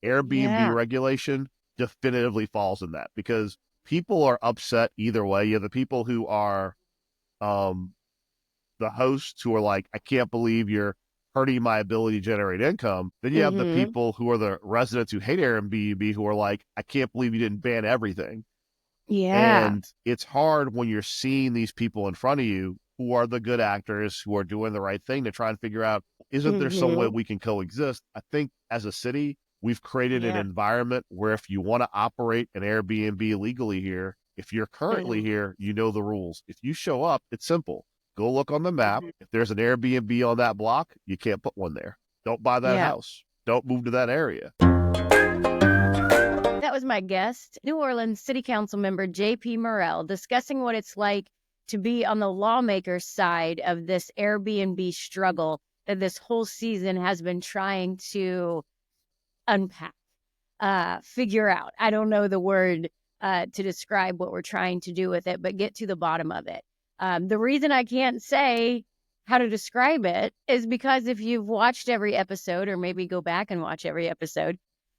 Airbnb Yeah. regulation definitively falls in that because people are upset either way. You have the people who are um, the hosts who are like, I can't believe you're hurting my ability to generate income. Then you have the Mm-hmm. people who are the residents who hate Airbnb who are like, I can't believe you didn't ban everything. Yeah. And it's hard when you're seeing these people in front of you who are the good actors, who are doing the right thing to try and figure out, isn't there some way Mm-hmm. we can coexist? I think as a city, we've created an Yeah. environment where if you want to operate an Airbnb legally here, if you're currently Mm-hmm. here, you know the rules. If you show up, it's simple. Go look on the map. If there's an Airbnb on that block, you can't put one there. Don't buy that Yeah. house. Don't move to that area. That was my guest, New Orleans City Council member JP Morrell, discussing what it's like to be on the lawmaker's side of this Airbnb struggle that this whole season has been trying to unpack, figure out. I don't know the word to describe what we're trying to do with it, but get to the bottom of it. The reason I can't say how to describe it is because if you've watched every episode, or maybe go back and watch every episode,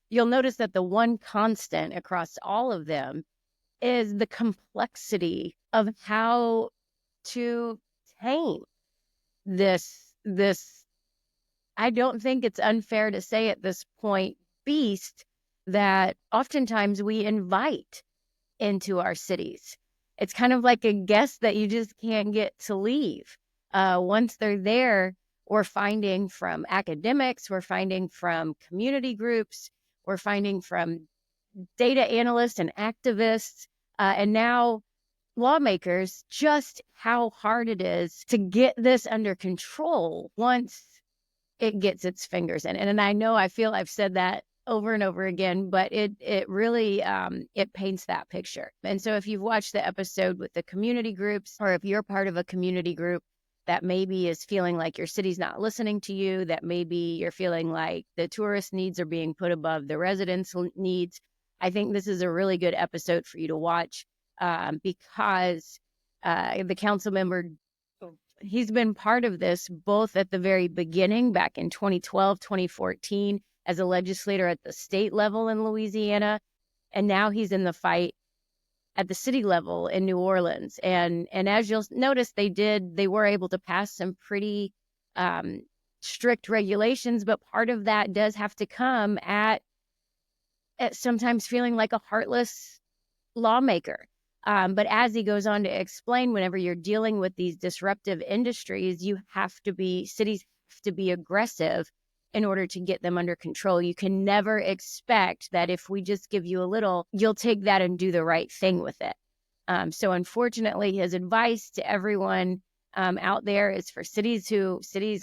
you'll notice that the one constant across all of them is the complexity of how to tame this I don't think it's unfair to say at this point, beast that oftentimes we invite into our cities. It's kind of like a guest that you just can't get to leave. Once they're there, we're finding from academics, we're finding from community groups, we're finding from data analysts and activists, and now lawmakers, just how hard it is to get this under control once it gets its fingers in it. And I know I feel I've said that over and over again, but it really it paints that picture. And so if you've watched the episode with the community groups, or if you're part of a community group that maybe is feeling like your city's not listening to you, that maybe you're feeling like the tourist needs are being put above the residents' needs, I think this is a really good episode for you to watch, because the council member, he's been part of this both at the very beginning back in 2012, 2014 as a legislator at the state level in Louisiana, and now he's in the fight at the city level in New Orleans. And as you'll notice, they were able to pass some pretty um, strict regulations, but part of that does have to come at sometimes feeling like a heartless lawmaker. But as he goes on to explain, whenever you're dealing with these disruptive industries, cities have to be aggressive in order to get them under control. You can never expect that if we just give you a little, you'll take that and do the right thing with it. So unfortunately, his advice to everyone out there is for cities,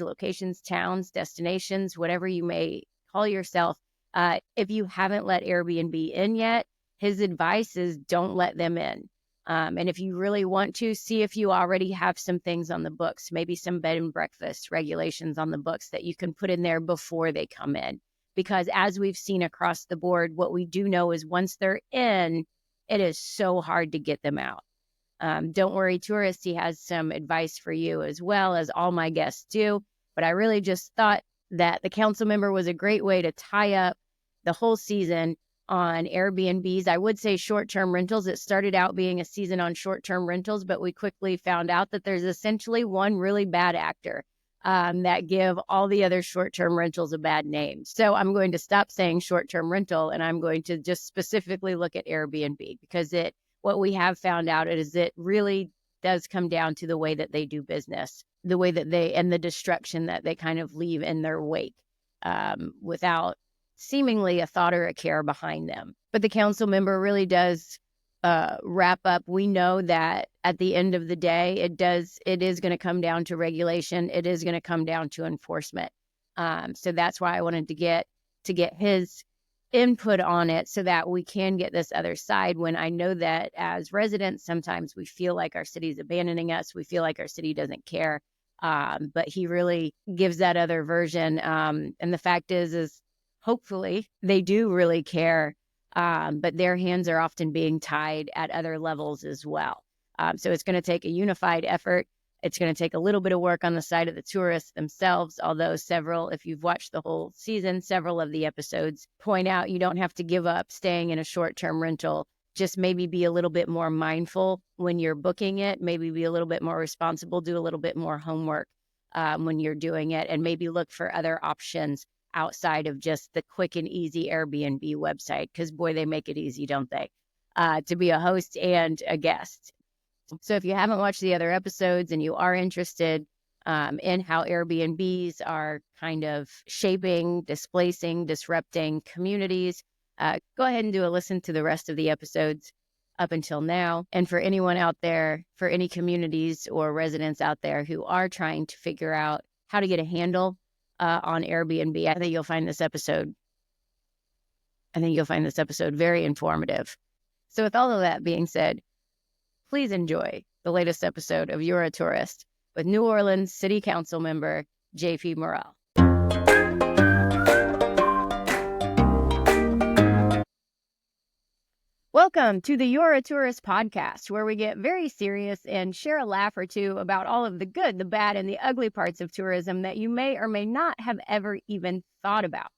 locations, towns, destinations, whatever you may call yourself. If you haven't let Airbnb in yet, his advice is don't let them in. And if you really want to, see if you already have some things on the books, maybe some bed and breakfast regulations on the books that you can put in there before they come in. Because as we've seen across the board, what we do know is once they're in, it is so hard to get them out. Don't worry, tourists, he has some advice for you as well, as all my guests do. But I really just thought that the council member was a great way to tie up the whole season on Airbnbs. I would say short-term rentals. It started out being a season on short-term rentals, but we quickly found out that there's essentially one really bad actor that give all the other short-term rentals a bad name. So I'm going to stop saying short-term rental, and I'm going to just specifically look at Airbnb, because what we have found out is it really does come down to the way that they do business, the way that and the destruction that they kind of leave in their wake, without seemingly a thought or a care behind them. But the council member really does wrap up. We know that at the end of the day, it is going to come down to regulation. It is going to come down to enforcement. So that's why I wanted to get his input on it, so that we can get this other side, when I know that as residents, sometimes we feel like our city's abandoning us. We feel like our city doesn't care. But he really gives that other version. And the fact is hopefully they do really care. But their hands are often being tied at other levels as well. So it's going to take a unified effort. It's going to take a little bit of work on the side of the tourists themselves, although if you've watched the whole season, several of the episodes point out you don't have to give up staying in a short-term rental. Just maybe be a little bit more mindful when you're booking it, maybe be a little bit more responsible, do a little bit more homework when you're doing it, and maybe look for other options outside of just the quick and easy Airbnb website, because boy, they make it easy, don't they, to be a host and a guest. So if you haven't watched the other episodes and you are interested in how Airbnbs are kind of shaping, displacing, disrupting communities, go ahead and do a listen to the rest of the episodes up until now. And for anyone out there, for any communities or residents out there who are trying to figure out how to get a handle on Airbnb, I think you'll find this episode very informative. So with all of that being said, please enjoy the latest episode of You're a Tourist with New Orleans City Council member JP Morrell. Welcome to the You're a Tourist podcast, where we get very serious and share a laugh or two about all of the good, the bad, and the ugly parts of tourism that you may or may not have ever even thought about.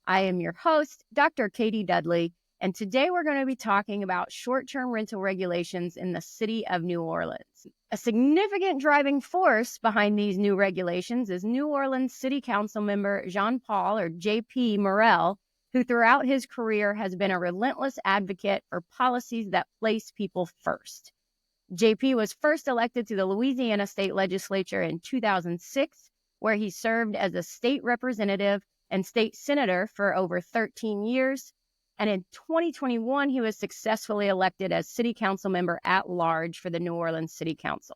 I am your host, Dr. Katie Dudley, and today we're going to be talking about short-term rental regulations in the city of New Orleans. A significant driving force behind these new regulations is New Orleans City Council member Jean-Paul, or JP Morrell, who throughout his career has been a relentless advocate for policies that place people first. JP was first elected to the Louisiana State Legislature in 2006, where he served as a state representative and state senator for over 13 years. And in 2021, he was successfully elected as city council member at large for the New Orleans City Council.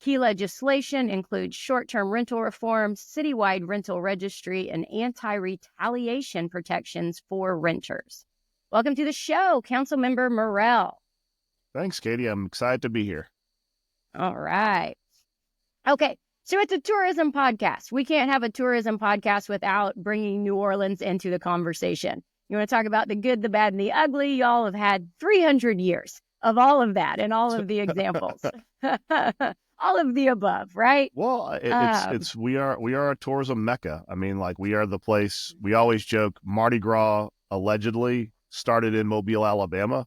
Key legislation includes short-term rental reforms, citywide rental registry, and anti-retaliation protections for renters. Welcome to the show, Councilmember Morrell. Thanks, Katie. I'm excited to be here. All right. Okay, so it's a tourism podcast. We can't have a tourism podcast without bringing New Orleans into the conversation. You want to talk about the good, the bad, and the ugly? Y'all have had 300 years of all of that and all of the examples. All of the above, right? Well, we are a tourism mecca. I mean, like, we are the place. We always joke Mardi Gras allegedly started in Mobile, Alabama,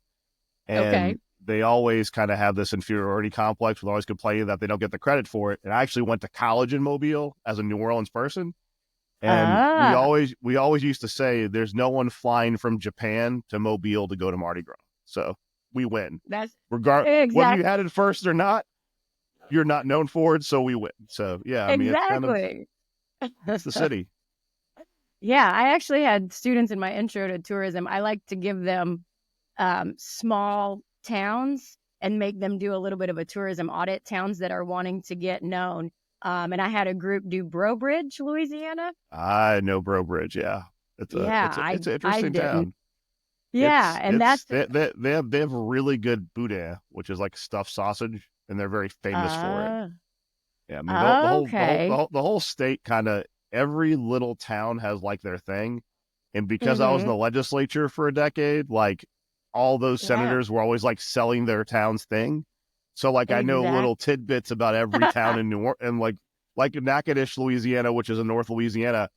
and they always kind of have this inferiority complex with always complaining that they don't get the credit for it. And I actually went to college in Mobile as a New Orleans person, and we always used to say there's no one flying from Japan to Mobile to go to Mardi Gras, so we win. That's exactly. Whether you had it first or not, you're not known for it, so we win. So yeah, I mean, exactly. It's the city. Yeah, I actually had students in my intro to tourism. I like to give them small towns and make them do a little bit of a tourism audit, towns that are wanting to get known. And I had a group do Breaux Bridge, Louisiana. I know Breaux Bridge. Yeah, it's an interesting town. Yeah, they have really good boudin, which is like stuffed sausage, and they're very famous for it. Yeah, I mean, the whole state kind of, every little town has like their thing, and because I was in the legislature for a decade, like all those senators were always like selling their town's thing. So like I know little tidbits about every town in New Orleans, and like Natchitoches, Louisiana, which is in North Louisiana.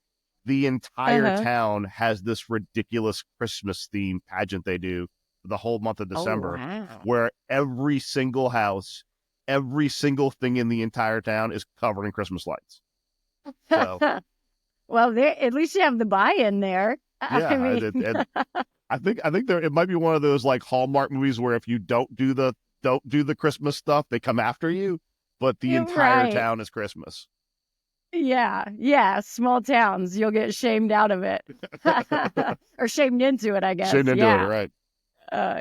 The entire town has this ridiculous Christmas theme pageant they do for the whole month of December, where every single house, every single thing in the entire town is covered in Christmas lights. So, well, at least you have the buy-in there. Yeah, I think it might be one of those like Hallmark movies where if you don't do the Christmas stuff, they come after you. But the entire town is Christmas. Yeah. Small towns, you'll get shamed out of it. Or shamed into it, I guess. Shamed into it, right.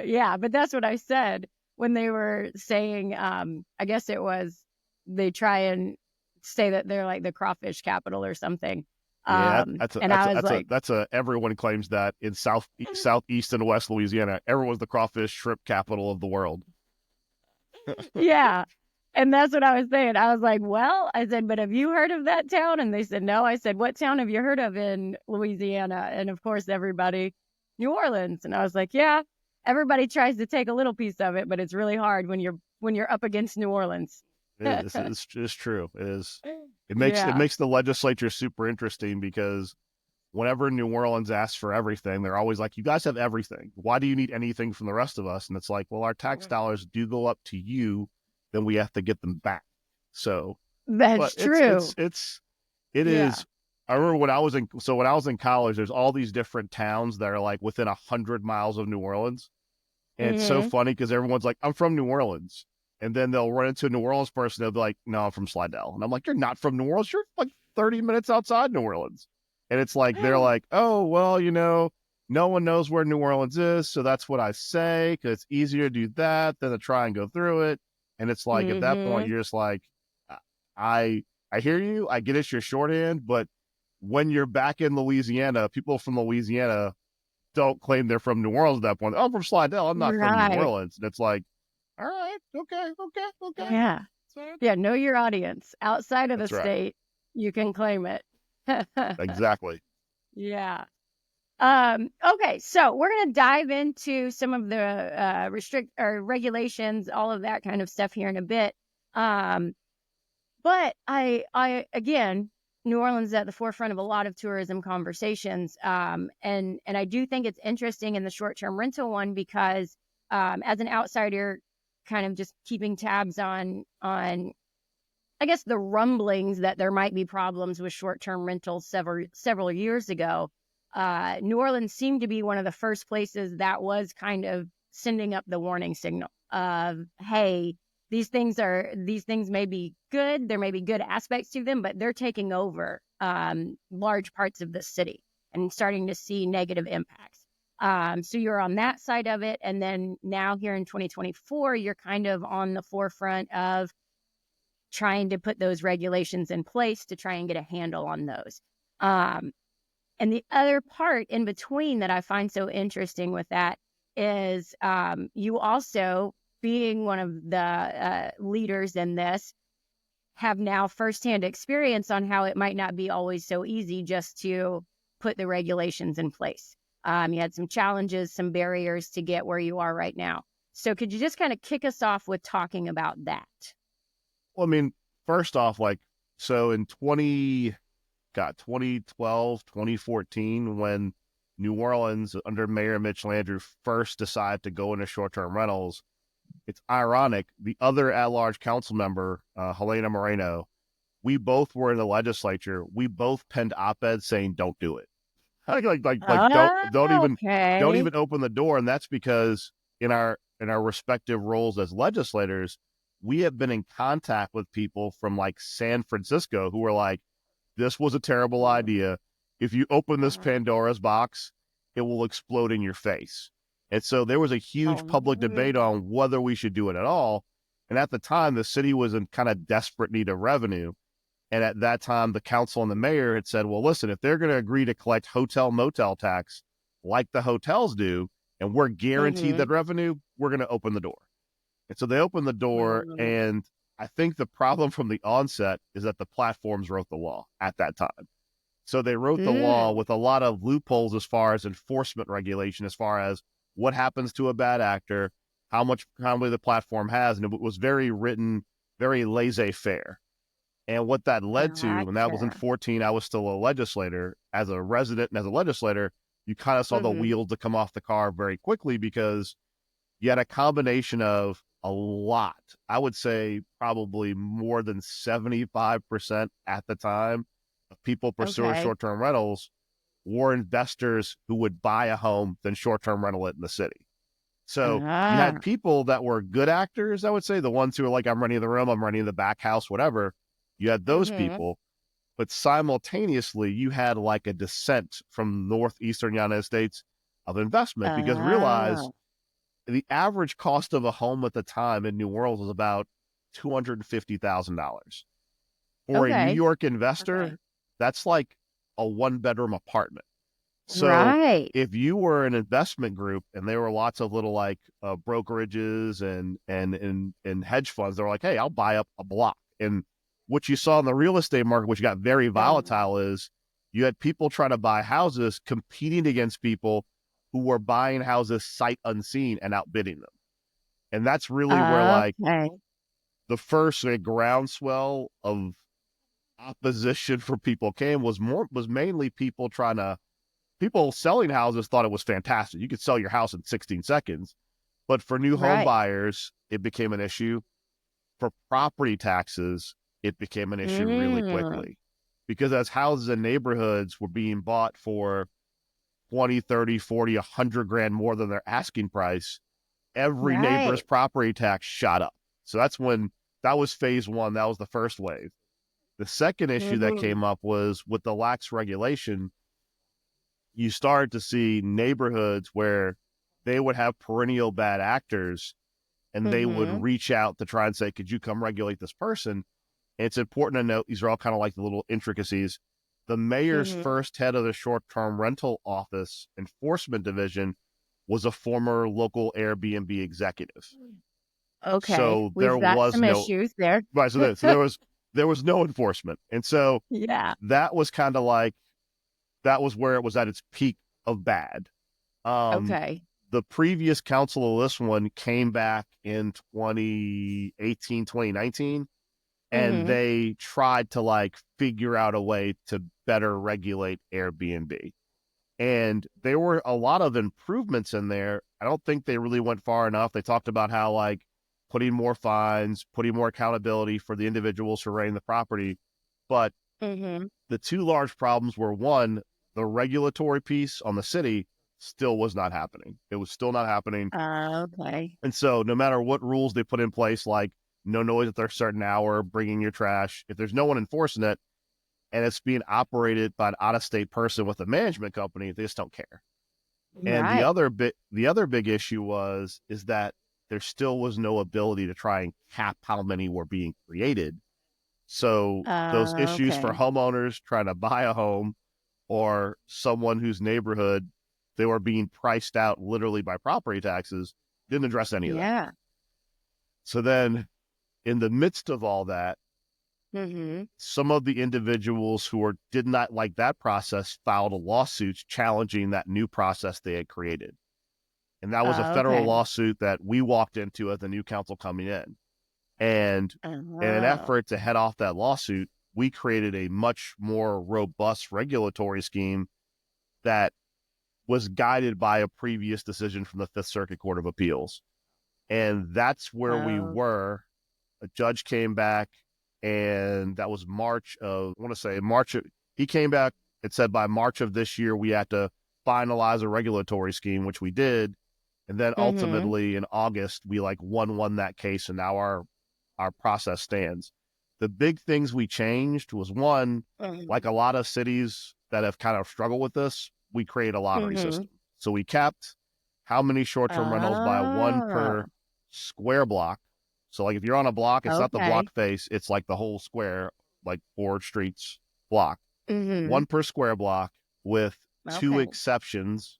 Yeah, but that's what I said when they were saying, I guess it was, they try and say that they're like the crawfish capital or something. Yeah, that's everyone claims that in southeast and west Louisiana, everyone's the crawfish shrimp capital of the world. Yeah. And that's what I was saying. I was like, well, I said, but have you heard of that town? And they said, no. I said, what town have you heard of in Louisiana? And of course, everybody, New Orleans. And I was like, yeah, everybody tries to take a little piece of it, but it's really hard when you're up against New Orleans. It's true. It is. It Yeah. makes the legislature super interesting because whenever New Orleans asks for everything, they're always like, "You guys have everything. Why do you need anything from the rest of us?" And it's like, "Well, our tax dollars do go up to you, then we have to get them back." So, but That's true. it Yeah. is. I remember when I was in college, there's all these different towns that are like within 100 miles of New Orleans, and it's so Hmm. funny because everyone's like, "I'm from New Orleans," and then they'll run into a New Orleans person. They'll be like, "No, I'm from Slidell," and I'm like, "You're not from New Orleans. You're like 30 minutes outside New Orleans." And it's like they're like, "Oh, well, no one knows where New Orleans is, so that's what I say because it's easier to do that than to try and go through it." And it's like at that point, Hmm. you're just like, "I I hear you. I get it's your shorthand, but when you're back in Louisiana, people from Louisiana don't claim they're from New Orleans at that point. Oh, I'm from Slidell. I'm not from New Right. Orleans." And it's like, all right, okay. Yeah. So, Yeah. Know your audience outside of the that's right. state. You can claim it. Exactly. Yeah. Okay, so we're going to dive into some of the restrict or regulations, all of that kind of stuff here in a bit. Um, but again, New Orleans is at the forefront of a lot of tourism conversations, and I do think it's interesting in the short-term rental one because as an outsider, kind of just keeping tabs on I guess the rumblings that there might be problems with short-term rentals several years ago. New Orleans seemed to be one of the first places that was kind of sending up the warning signal of, hey, these things may be good, there may be good aspects to them, but they're taking over large parts of the city and starting to see negative impacts. So you're on that side of it, and then now here in 2024, you're kind of on the forefront of trying to put those regulations in place to try and get a handle on those. Um, and the other part in between that I find so interesting with that is you also, being one of the leaders in this, have now firsthand experience on how it might not be always so easy just to put the regulations in place. You had some challenges, some barriers to get where you are right now. So could you just kind of kick us off with talking about that? Well, I mean, first off, like, so in 2012, 2014, when New Orleans under Mayor Mitch Landrieu first decided to go into short-term rentals, it's ironic. The other at-large council member, Helena Moreno, we both were in the legislature. We both penned op-eds saying, "Don't do it." Don't Okay. even open the door. And that's because in our respective roles as legislators, we have been in contact with people from like San Francisco who were like, "This was a terrible idea. If you open this Pandora's box, it will explode in your face." And so there was a huge public debate Oh, on whether we should do it at all. And at the time, the city was in kind of desperate need of revenue. And at that time, the council and the mayor had said, "Well, listen, if they're going to agree to collect hotel motel tax like the hotels do, and we're guaranteed mhm. that revenue, we're going to open the door." And so they opened the door. And I think the problem from the onset is that the platforms wrote the law at that time. So they wrote the law Mm, with a lot of loopholes as far as enforcement regulation, as far as what happens to a bad actor, how much comedy the platform has. And it was very written, very laissez faire. And what that led to, and that was in gotcha. 14, I was still a legislator. As a resident and as a legislator, you kind of saw the Mhm. wheels to come off the car very quickly because you had a combination of a lot. I would say probably more than 75% at the time of people pursuing Okay. short term rentals were investors who would buy a home then short term rental it in the city. So you had Ah, people that were good actors, I would say, the ones who are like, "I'm renting the room, I'm renting the back house, whatever." You had those mhm. people, but simultaneously you had like a descent from northeastern United States of investment because realize Oh, the average cost of a home at the time in New Orleans was about $250,000. For a New okay. York Okay. investor, that's like a one bedroom apartment. So Right. if you were an investment group and there were lots of little like brokerages and hedge funds, they're like, "Hey, I'll buy up a block." And what you saw in the real estate market, which got very volatile, is you had people trying to buy houses competing against people who were buying houses sight unseen and outbidding them. And that's really where like Okay. the first groundswell of opposition for people was mainly people selling houses thought it was fantastic. You could sell your house in 16 seconds. But for new home Right. buyers, it became an issue. For property taxes, it became an issue really Mm, quickly. Because as houses and neighborhoods were being bought for 20, 30, 40, 100 grand more than their asking price, every neighbor's right. property tax shot up. So that was phase one. That was the first wave. The second issue that Mm-hmm. came up was with the lax regulation, you started to see neighborhoods where they would have perennial bad actors and they would Mm-hmm. reach out to try and say, could you come regulate this person? And it's important to note these are all kind of like the little intricacies. The mayor's Mm-hmm. first head of the short term rental office enforcement division was a former local Airbnb executive. Okay. So there We've got was some no issues there. right. So there was no enforcement. And so Yeah. that was kind of like that was where it was at its peak of bad. Um, Okay. the previous council of this one came back in 2018, 2019, and Mm-hmm. they tried to like figure out a way to better regulate Airbnb. And there were a lot of improvements in there. I don't think they really went far enough. They talked about how like putting more fines, putting more accountability for the individuals who are renting the property. But Mm-hmm. the two large problems were one, the regulatory piece on the city still was not happening. It was still not happening. Okay. And so no matter what rules they put in place, like no noise at a certain hour, bringing your trash, if there's no one enforcing it and it's being operated by an out-of-state person with a management company, they just don't care. And Right. the other big issue is that there still was no ability to try and cap how many were being created. So those issues for Okay. homeowners trying to buy a home or someone whose neighborhood they were being priced out literally by property taxes didn't address any of that. Yeah. So then in the midst of all that, Mm-hmm. some of the individuals did not like that process filed a lawsuit challenging that new process they had created. And that was a federal Okay. lawsuit that we walked into as the new council coming in. And in an Oh. effort to head off that lawsuit, we created a much more robust regulatory scheme that was guided by a previous decision from the Fifth Circuit Court of Appeals. And that's where we Oh. were. A judge came back, and that was March of, I want to say March. He came back and said by March of this year, we had to finalize a regulatory scheme, which we did. And then Mm-hmm. ultimately in August, we like won that case, and now our process stands. The big things we changed was one, like Mm-hmm. a lot of cities that have kind of struggled with this, we create a lottery Mm-hmm. system. So we kept how many short-term rentals by one Oh. per square block. So like if you're on a block, it's not the Okay. block face, it's like the whole square, like Ford Streets block. Mm-hmm. One per square block with two Okay. exceptions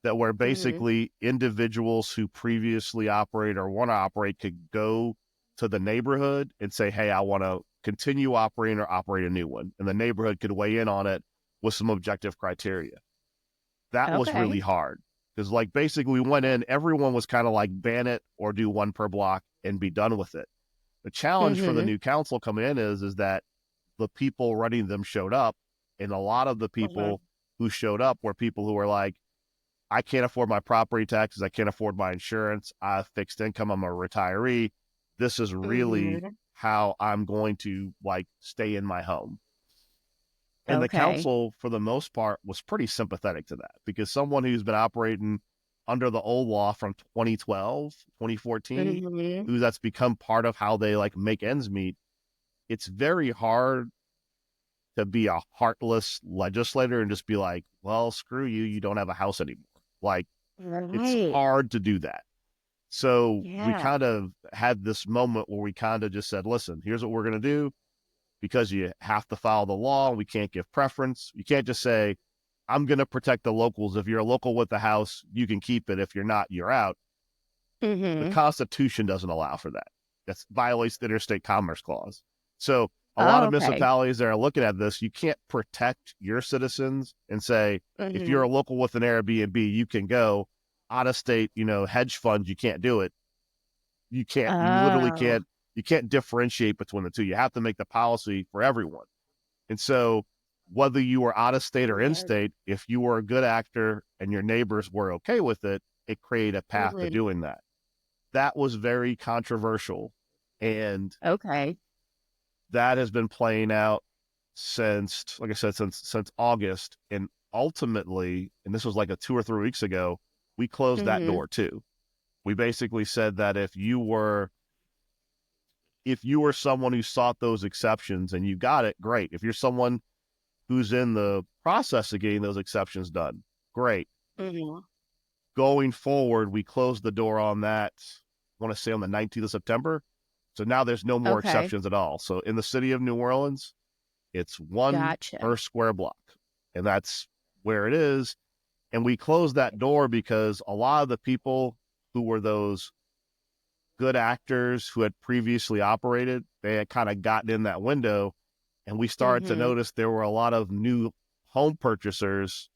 that where Mm-hmm. basically individuals who previously operate or want to operate could go to the neighborhood and say, hey, I want to continue operating or operate a new one. And the neighborhood could weigh in on it with some objective criteria. That was really Okay. hard because, like, basically, we went in, everyone was kind of like ban it or do one per block and be done with it. The challenge for the Mm-hmm. new council coming in is that the people running them showed up, and a lot of the Mm-hmm. people who showed up were people who were like, I can't afford my property taxes. I can't afford my insurance. I have fixed income. I'm a retiree. This is really Mm-hmm. how I'm going to like stay in my home. And the Okay. council, for the most part, was pretty sympathetic to that because someone who's been operating under the old law from 2012, 2014, Mm-hmm. who that's become part of how they like make ends meet, it's very hard to be a heartless legislator and just be like, well, screw you. You don't have a house anymore. Like, it's Right. hard to do that. So we Yeah. kind of had this moment where we kind of just said, listen, here's what we're going to do because you have to follow the law. We can't give preference. You can't just say, I'm going to protect the locals. If you're a local with the house, you can keep it. If you're not, you're out. The Mm-hmm. Constitution doesn't allow for that. That violates the Interstate Commerce Clause. So a lot Oh, of okay. municipalities that are looking at this, you can't protect your citizens and say, if you're Mm-hmm. a local with an Airbnb, you can go out of state, hedge funds, you can't do it. You literally Oh. can't. you can't differentiate between the two. You have to make the policy for everyone. And so whether you were out of state or in Yes. state, if you were a good actor and your neighbors were okay with it, it created a path to Mhm. doing that. That was very controversial. And Okay. that has been playing out since, like I said, since August. And ultimately, and this was like a 2 or 3 weeks ago, we closed that Mhm. door too. We basically said that if you were someone who sought those exceptions and you got it, great. If you're someone who's in the process of getting those exceptions done, great. Mhm. Going forward, we closed the door on that, I want to say on the 19th of September. So now there's no more Okay. exceptions at all. So in the city of New Orleans, it's one Gotcha. per square block. And that's where it is. And we closed that door because a lot of the people who were those good actors who had previously operated, they had kind of gotten in that window. And we started to Mhm. notice there were a lot of new home purchasers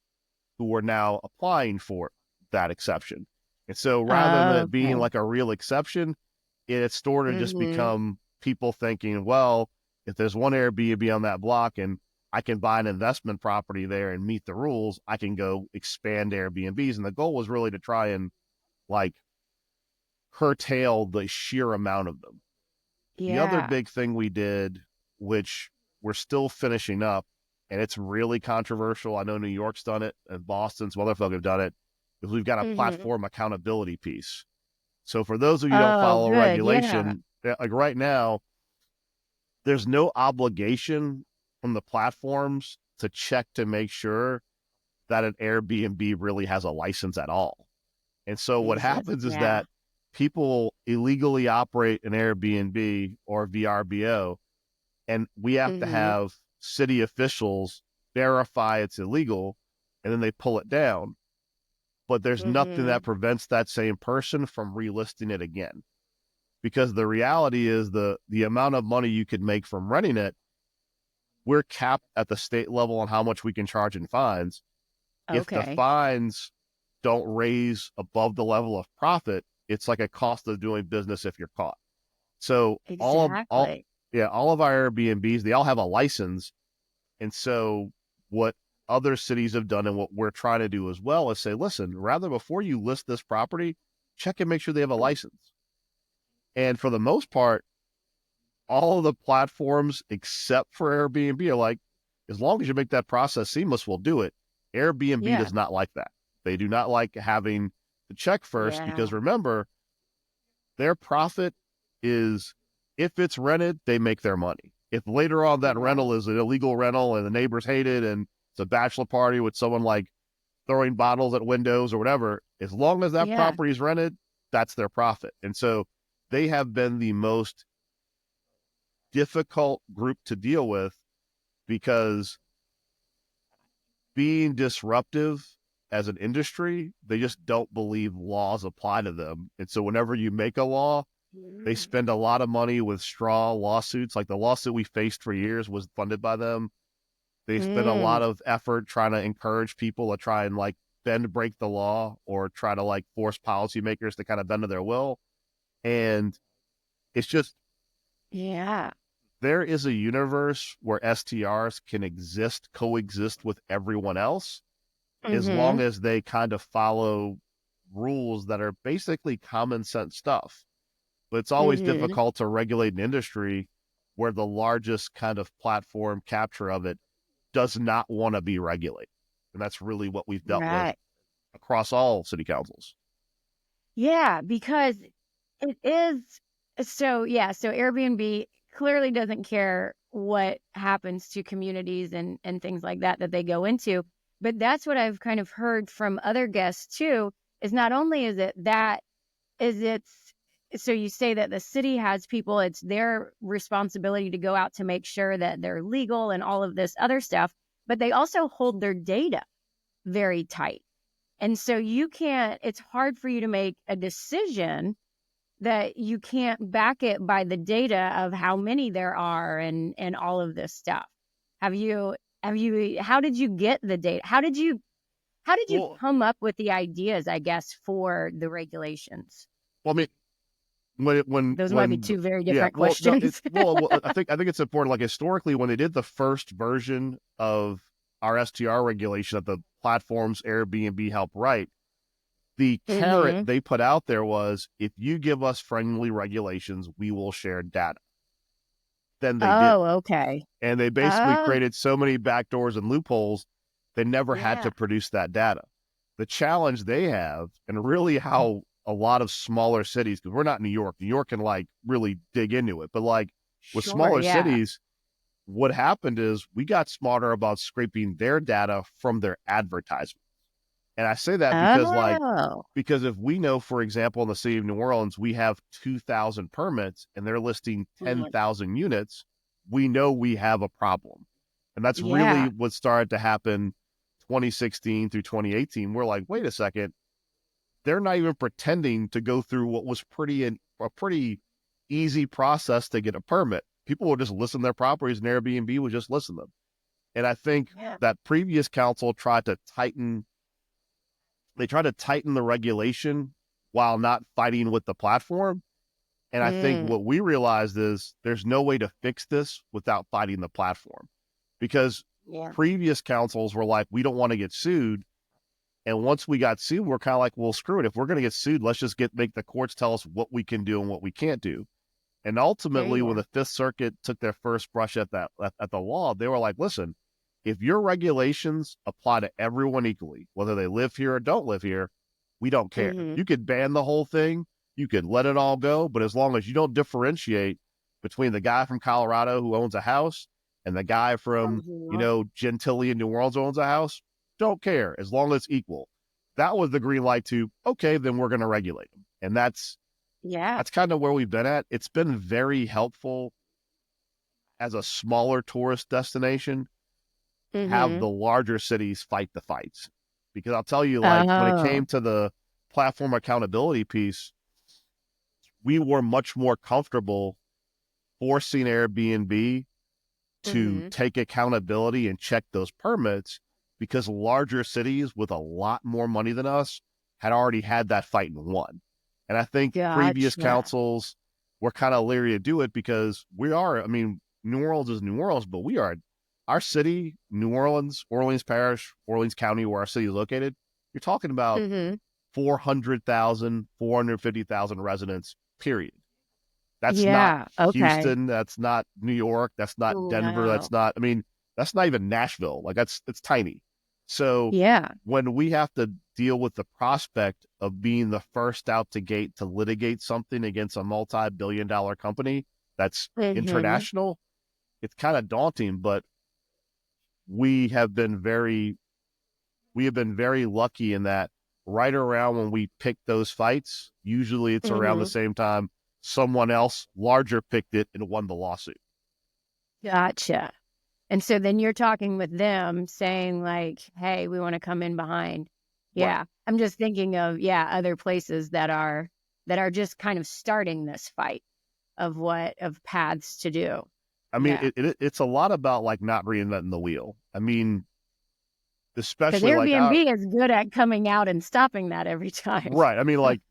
who were now applying for that exception. And so rather than it being Okay. like a real exception, it had sort of just Mhm. become people thinking, well, if there's one Airbnb on that block and I can buy an investment property there and meet the rules, I can go expand Airbnbs. And the goal was really to try and like curtail the sheer amount of them. The other Yeah. big thing we did, which we're still finishing up, and it's really controversial. I know New York's done it, and Boston, some other folk have done it, is we've got a Mhm. platform accountability piece. So for those of you who don't Oh, follow good. Yeah. regulation, like right now, there's no obligation from the platforms to check to make sure that an Airbnb really has a license at all. And so what Jesus. happens is Yeah. that people illegally operate an Airbnb or VRBO, and we have to Mhm. have city officials verify it's illegal, and then they pull it down. But there's nothing that Mhm. prevents that same person from relisting it again. Because the reality is the amount of money you could make from renting it, we're capped at the state level on how much we can charge in fines. If the Okay. fines don't raise above the level of profit, it's like a cost of doing business if you're caught. So Exactly. all of our Airbnbs, they all have a license. And so what other cities have done and what we're trying to do as well is say, listen, rather before you list this property, check and make sure they have a license. And for the most part, all of the platforms except for Airbnb are like, as long as you make that process seamless, we'll do it. Airbnb Yeah. does not like that. They do not like having to check first because Yeah. remember, their profit is if it's rented, they make their money. If later on that Right. rental is an illegal rental and the neighbors hate it and it's a bachelor party with someone like throwing bottles at windows or whatever, as long as that Yeah. property is rented, that's their profit. And so they have been the most difficult group to deal with because being disruptive as an industry, they just don't believe laws apply to them. And so whenever you make a law, they Mhm. spend a lot of money with straw lawsuits. Like the lawsuit we faced for years was funded by them. They spend a lot Mm. of effort trying to encourage people to try and like bend break the law or try to like force policymakers to kind of bend to their will. And it's just Yeah. there is a universe where STRs can coexist with everyone else, as long Mhm. as they kind of follow rules that are basically common sense stuff. But it's always Mhm. difficult to regulate an industry where the largest kind of platform capture of it does not want to be regulated. And that's really what we've dealt with Right. across all city councils. Yeah, because it is so yeah, so Airbnb clearly doesn't care what happens to communities and things like that that they go into. But that's what I've kind of heard from other guests too, is not only is it that is it's so you say that the city has people, it's their responsibility to go out to make sure that they're legal and all of this other stuff, but they also hold their data very tight. And so you can't, it's hard for you to make a decision that you can't back it by the data of how many there are and all of this stuff. Have you how did you get the data? How did you Well, come up with the ideas, I guess, for the regulations? I mean, Those might be two very yeah, different well, no, it, questions. I think it's important. Like historically, when they did the first version of our STR regulation that the platforms Airbnb helped write, the carrot Mm-hmm. they put out there was, if you give us friendly regulations, we will share data. Then they didn't. Oh, okay. And they basically Oh, created so many backdoors and loopholes, they never had yeah. to produce that data. The challenge they have, and really how a lot of smaller cities, because we're not New York, New York can like really dig into it, but like with Sure, smaller yeah. cities, what happened is we got smarter about scraping their data from their advertisement. And I say that because Oh. because if we know, for example, in the city of New Orleans, we have 2,000 permits and they're listing Mhm. 10,000 units, we know we have a problem. And that's really Yeah. what started to happen 2016 through 2018. We're like, wait a second, they're not even pretending to go through what was a pretty easy process to get a permit. People would just listen to their properties and Airbnb would just listen to them. And I think Yeah. that previous council tried to tighten the regulation while not fighting with the platform. And I think Mm. what we realized is there's no way to fix this without fighting the platform, because Yeah. previous councils were like, we don't want to get sued. And once we got sued, we're kind of like, well, screw it. If we're going to get sued, let's just make the courts tell us what we can do and what we can't do. And ultimately, when Yeah. the Fifth Circuit took their first brush at the law, they were like, listen, if your regulations apply to everyone equally, whether they live here or don't live here, we don't care. Mm-hmm. You could ban the whole thing, you could let it all go, but as long as you don't differentiate between the guy from Colorado who owns a house and the guy from, Mm-hmm. Gentilly in New Orleans owns a house, don't care as long as it's equal. That was the green light to, okay, then we're going to regulate them. And Yeah. that's kind of where we've been at. It's been very helpful as a smaller tourist destination to have Mm-hmm. the larger cities fight the fights. Because I'll tell you, like when it Oh. came to the platform accountability piece, we were much more comfortable forcing Airbnb to Mm-hmm. take accountability and check those permits, because larger cities with a lot more money than us had already had that fight and won. And I think previous Gotcha. councils were kind of leery to do it because I mean, New Orleans is New Orleans, but our city, New Orleans, Orleans Parish, Orleans County, where our city is located, you're talking about Mm-hmm. 400,000, 450,000 residents, period. That's not Yeah. Okay. Houston. That's not New York. That's not Denver. Wow. I mean, that's not even Nashville. Like it's tiny. So Yeah. when we have to deal with the prospect of being the first out the gate to litigate something against a multi-billion-dollar company that's Mm-hmm. international, it's kind of daunting, but we have been very, lucky in that right around when we pick those fights, usually it's around the Mm-hmm. same time someone else larger picked it and won the lawsuit. Gotcha. And so then you're talking with them saying like, hey, we want to come in behind. Right. Yeah. I'm just thinking of, yeah, other places that are just kind of starting this fight of paths to do. I mean, Yeah. it's a lot about like not reinventing the wheel. I mean, Because especially like our Airbnb is good at coming out and stopping that every time. right. I mean, like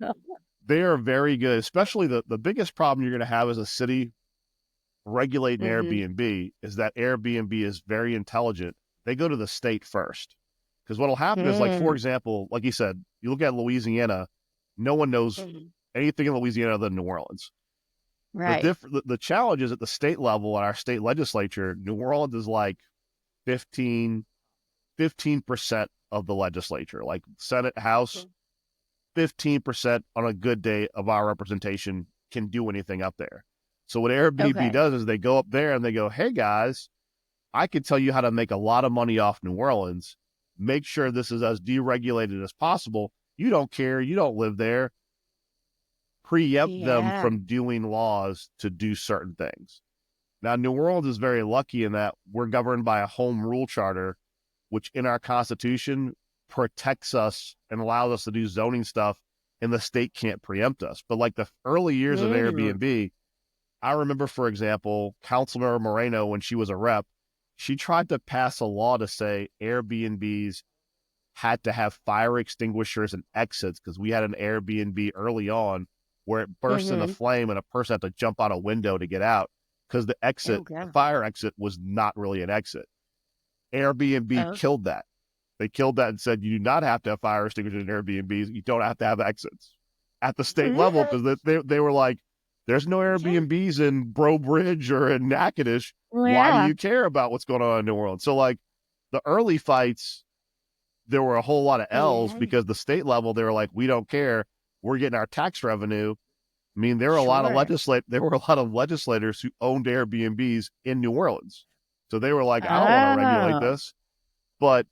they are very good. Especially the biggest problem you're going to have as a city regulating Hmm. Airbnb is that Airbnb is very intelligent. They go to the state first, because what'll happen is, like, for Mm. example, like you said, you look at Louisiana, no one knows Mhm. anything in Louisiana other than New Orleans. Right. The challenge is at the state level at our state legislature. New Orleans is like 15 15% of the legislature, like Senate, House. 15% on a good day of our representation can do anything up there. So what Airbnb Okay. does is they go up there and they go, hey guys, I can tell you how to make a lot of money off New Orleans. Make sure this is as deregulated as possible. You don't care. You don't live there. Preempt them Yeah. from doing laws to do certain things. Now, New Orleans is very lucky in that we're governed by a home rule charter, which in our Constitution protects us and allows us to do zoning stuff, and the state can't preempt us. But like the early years of Mm. Airbnb, I remember, for example, Councilmember Moreno, when she was a rep, she tried to pass a law to say Airbnbs had to have fire extinguishers and exits, because we had an Airbnb early on where it bursts into Mm-hmm. flame and a person had to jump out a window to get out because Oh, the God. fire exit was not really an exit. Airbnb Oh. killed that. They killed that and said you do not have to have fire extinguishers in Airbnbs. You don't have to have exits at the state level Yeah. because they were like, there's no Airbnbs in Bro Bridge or in Natchitoches. Why do Yeah. you care about what's going on in New Orleans? So like the early fights, there were a whole lot of L's Yeah. because the state level, they were like, we don't care. We're getting our tax revenue. I mean, Sure. there were a lot of legislators who owned Airbnbs in New Orleans. So they were like, I don't want to regulate Oh. this. But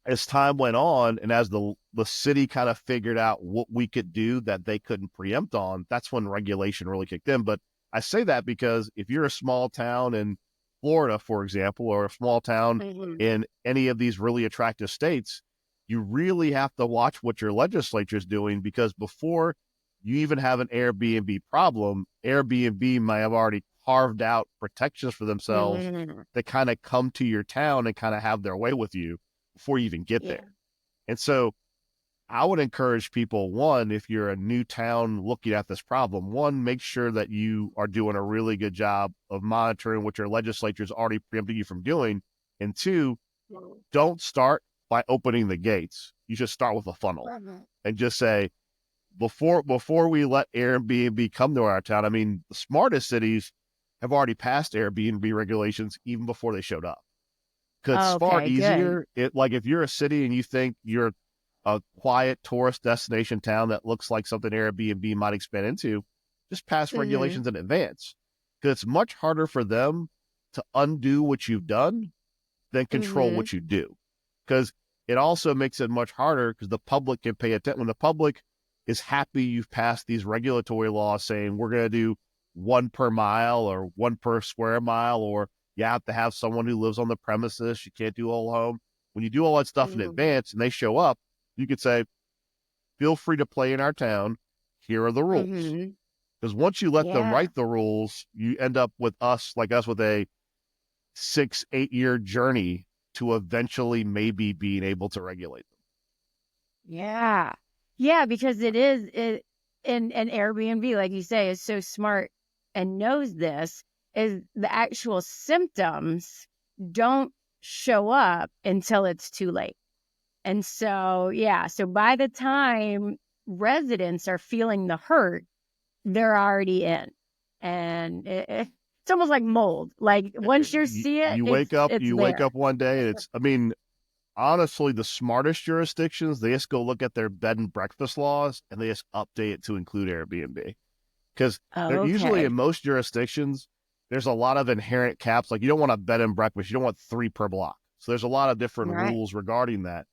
as time went on and as the city kind of figured out what we could do that they couldn't preempt on, that's when regulation really kicked in. But I say that because if you're a small town in Florida, for example, or a small town Mm-hmm. in any of these really attractive states, you really have to watch what your legislature is doing because before you even have an Airbnb problem, Airbnb might have already carved out protections for themselves Mm-hmm. that kind of come to your town and kind of have their way with you before you even get Yeah. there. And so I would encourage people, one, if you're a new town looking at this problem, one, make sure that you are doing a really good job of monitoring what your legislature is already preempting you from doing. And two, don't start by opening the gates. You should start with a funnel Mhm. and just say, before we let Airbnb come to our town, I mean, the smartest cities have already passed Airbnb regulations even before they showed up. Because it's far Okay, good. easier. It like if you're a city and you think you're a quiet tourist destination town that looks like something Airbnb might expand into, just pass Mm-hmm. regulations in advance. Because it's much harder for them to undo what you've done than control Mm-hmm. what you do. Because it also makes it much harder because the public can pay attention. When the public is happy you've passed these regulatory laws saying we're going to do one per mile or one per square mile, or you have to have someone who lives on the premises. You can't do a whole home. When you do all that stuff in Mm-hmm. advance and they show up, you could say, feel free to play in our town. Here are the rules. Mm-hmm. Because once you let them Yeah. write the rules, you end up with us with a 6, 8 year journey to eventually maybe being able to regulate them. Yeah. Yeah, because it is it and Airbnb, like you say, is so smart and knows this, is the actual symptoms don't show up until it's too late. And so, yeah, so by the time residents are feeling the hurt, they're already in. And it's almost like mold. Like once you see it, it's You wake there. up one day and it's, I mean, honestly, the smartest jurisdictions, they just go look at their bed and breakfast laws and they just update it to include Airbnb. Because they're usually in Okay. most jurisdictions, there's a lot of inherent caps. Like you don't want a bed and breakfast, you don't want 3 per block. So there's a lot of different Right. rules regarding that.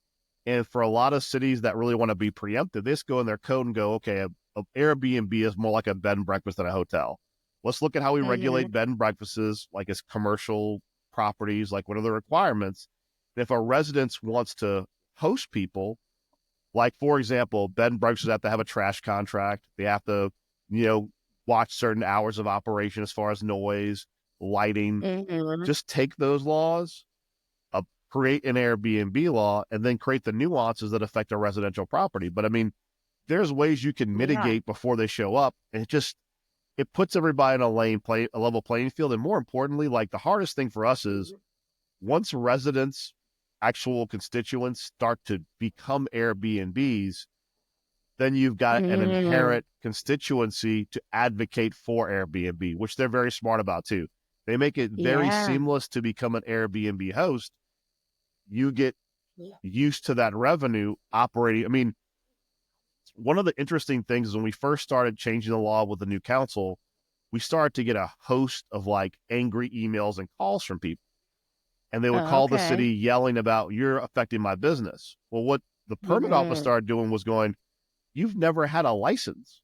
And for a lot of cities that really want to be preemptive, they just go in their code and go, okay, a Airbnb is more like a bed and breakfast than a hotel. Let's look at how we Mm-hmm. regulate bed and breakfasts, like as commercial properties, like what are the requirements? And if a residence wants to host people, like for example, bed and breakfasts have to have a trash contract. They have to, you know, watch certain hours of operation as far as noise, lighting. Mm-hmm. Just take those laws, create an Airbnb law, and then create the nuances that affect a residential property. But I mean, there's ways you can Yeah. mitigate before they show up. And it puts everybody in a level playing field. And more importantly, like the hardest thing for us is once residents, actual constituents start to become Airbnbs, then you've got an Mm-hmm. inherent constituency to advocate for Airbnb, which they're very smart about too. They make it very Yeah. seamless to become an Airbnb host. You get Yeah. used to that revenue operating. I mean, one of the interesting things is when we first started changing the law with the new council, we started to get a host of like angry emails and calls from people. And they would call the Okay. city yelling about, you're affecting my business. Well, what the permit office Mm-hmm. started doing was going, you've never had a license.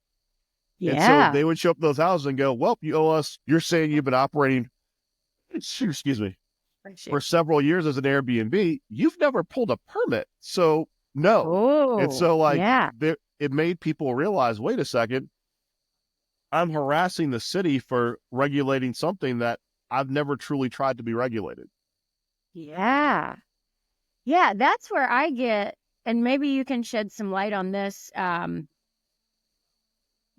And so Yeah. they would show up to those houses and go, well, you owe us, you're saying you've been operating, excuse me, for Appreciate. several years as an Airbnb, you've never pulled a permit. So no. And Oh, so like yeah. it made people realize, wait a second, I'm harassing the city for regulating something that I've never truly tried to be regulated. Yeah. Yeah, that's where I get, and maybe you can shed some light on this.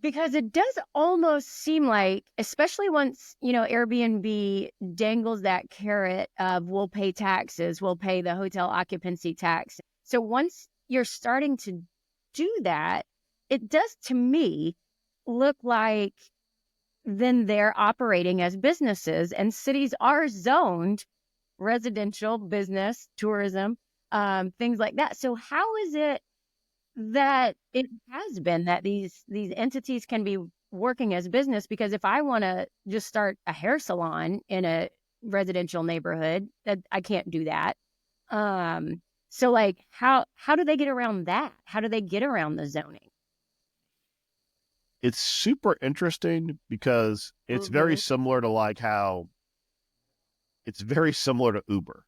Because it does almost seem like, especially once, Airbnb dangles that carrot of we'll pay taxes, we'll pay the hotel occupancy tax. So once you're starting to do that, it does to me look like then they're operating as businesses, and cities are zoned residential, business, tourism, things like that. So how is it that it has been that these entities can be working as business? Because if I want to just start a hair salon in a residential neighborhood, that I can't do that. So like how do they get around that? How do they get around the zoning? It's super interesting because it's very Mm-hmm. similar to like how it's very similar to Uber.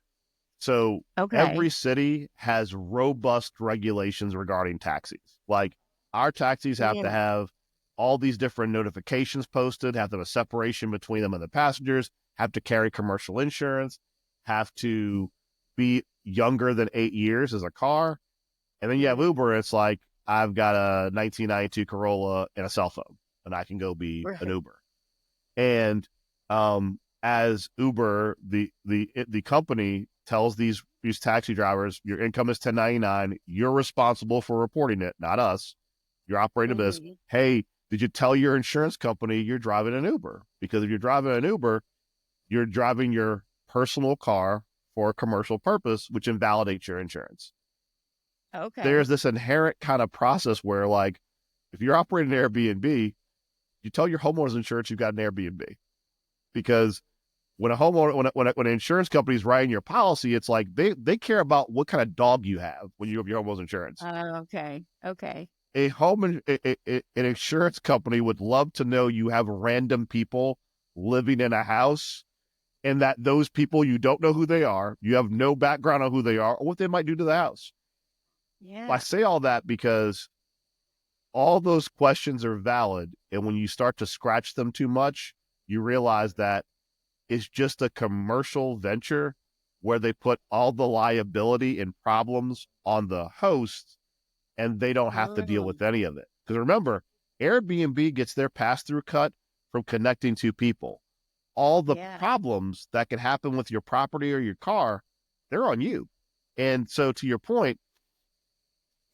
So Okay. every city has robust regulations regarding taxis. Like our taxis have to Yeah. have all these different notifications posted, have to have a separation between them and the passengers, have to carry commercial insurance, have to be younger than 8 years as a car. And then you have Mm-hmm. Uber. It's like, I've got a 1992 Corolla and a cell phone, and I can go be an Right. Uber. And as Uber, the company tells these taxi drivers, your income is 1099. You're responsible for reporting it, not us. You're operating a business. Mm-hmm. Hey, did you tell your insurance company you're driving an Uber? Because if you're driving an Uber, you're driving your personal car for a commercial purpose, which invalidates your insurance. There's Okay. this inherent kind of process where, like, if you're operating an Airbnb, you tell your homeowner's insurance you've got an Airbnb, because when a homeowner when an insurance company is writing your policy, it's like they care about what kind of dog you have when you have your homeowner's insurance. Okay. Okay. An insurance company would love to know you have random people living in a house, and that those people, you don't know who they are, you have no background on who they are or what they might do to the house. I Yeah. say all that because all those questions are valid, and when you start to scratch them too much, you realize that it's just a commercial venture where they put all the liability and problems on the host, and they don't have to deal with Mm. any of it. Because remember, Airbnb gets their pass through cut from connecting two people. All the Yeah. problems that can happen with your property or your car, they're on you. And so, to your point,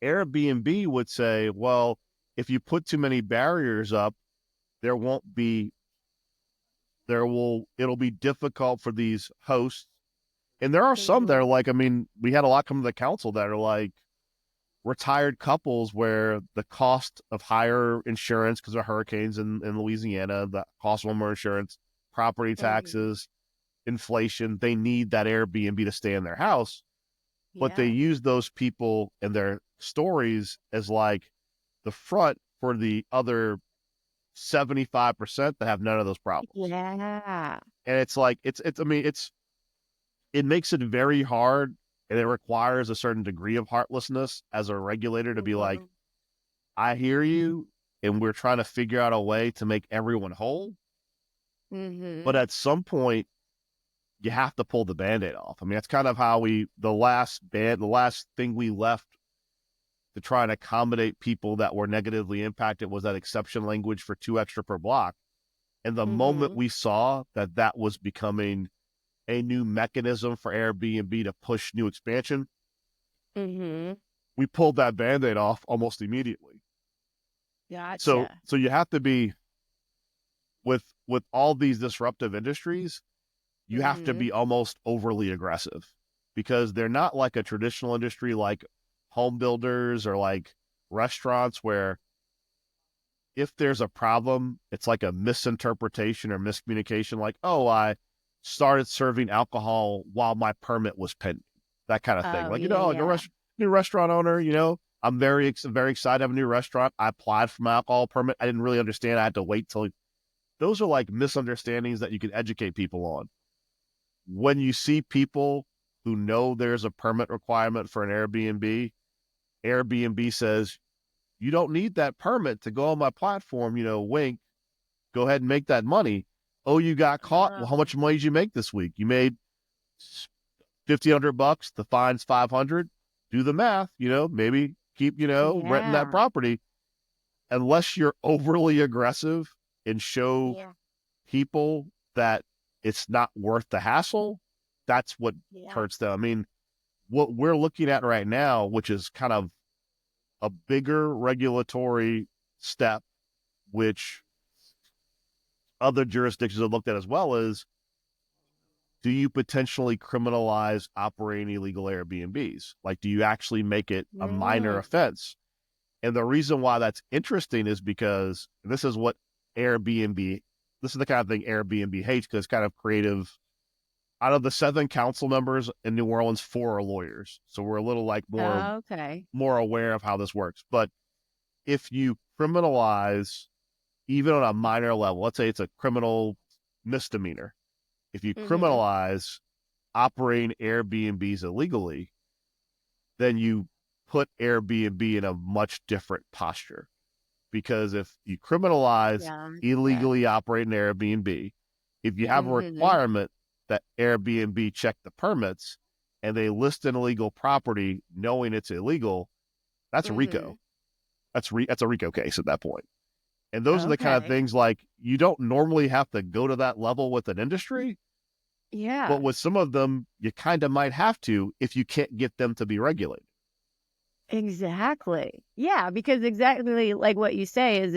Airbnb would say, well, if you put too many barriers up, there won't be, it'll be difficult for these hosts. And there are some that Mm-hmm. are like, I mean, we had a lot come to the council that are like retired couples where the cost of higher insurance because of hurricanes in Louisiana, the cost of more insurance, property Mm-hmm. taxes, inflation, they need that Airbnb to stay in their house. But they Yeah. use those people and their stories as like the front for the other 75% that have none of those problems. Yeah. And it's like, I mean, it makes it very hard, and it requires a certain degree of heartlessness as a regulator to be like, Mm-hmm. I hear you, and we're trying to figure out a way to make everyone whole. But Mm-hmm. at some point, you have to pull the band-aid off. I mean, that's kind of how the last thing we left to try and accommodate people that were negatively impacted was that exception language for 2 extra per block. And the moment Mm-hmm. we saw that that was becoming a new mechanism for Airbnb to push new expansion, Mm-hmm. we pulled that band-aid off almost immediately. So Gotcha. so you have to be, with all these disruptive industries, you have to Mm-hmm. be almost overly aggressive, because they're not like a traditional industry like home builders or like restaurants, where if there's a problem, it's like a misinterpretation or miscommunication, like, oh, I started serving alcohol while my permit was pending, that kind of thing. Oh, Like, yeah, like yeah. new restaurant owner, I'm very excited to have a new restaurant. I applied for my alcohol permit. I didn't really understand. I had to wait till. Those are like misunderstandings that you can educate people on. When you see people who know there's a permit requirement for an Airbnb, Airbnb says, you don't need that permit to go on my platform, wink, go ahead and make that money. Oh, you got caught. Well, how Oh, much money did you make this week? You made $1,500. The fine's 500. Do the math. Maybe keep renting that yeah. property. unless you're overly aggressive and show Yeah. people that it's not worth the hassle, that's what Yeah. hurts them. I mean, what we're looking at right now, which is kind of a bigger regulatory step, which other jurisdictions have looked at as well, is do you potentially criminalize operating illegal Airbnbs? Like, do you actually make it a minor Mm. offense? And the reason why that's interesting is because this is what Airbnb, this is the kind of thing Airbnb hates because it's kind of creative. Out of the 7 council members in New Orleans, 4 are lawyers. So we're a little like Okay. more aware of how this works. But if you criminalize even on a minor level, let's say it's a criminal misdemeanor, if you Mm-hmm. criminalize operating Airbnbs illegally, then you put Airbnb in a much different posture. Because if you criminalize Yeah. Yeah. illegally operating Airbnb, if you have a Mm-hmm. requirement that Airbnb check the permits and they list an illegal property knowing it's illegal, that's Mm-hmm. RICO. That's a RICO case at that point. And those are the kind of Okay. things like you don't normally have to go to that level with an industry, but Yeah. with some of them, you kind of might have to if you can't get them to be regulated. Exactly. Yeah, because exactly like what you say is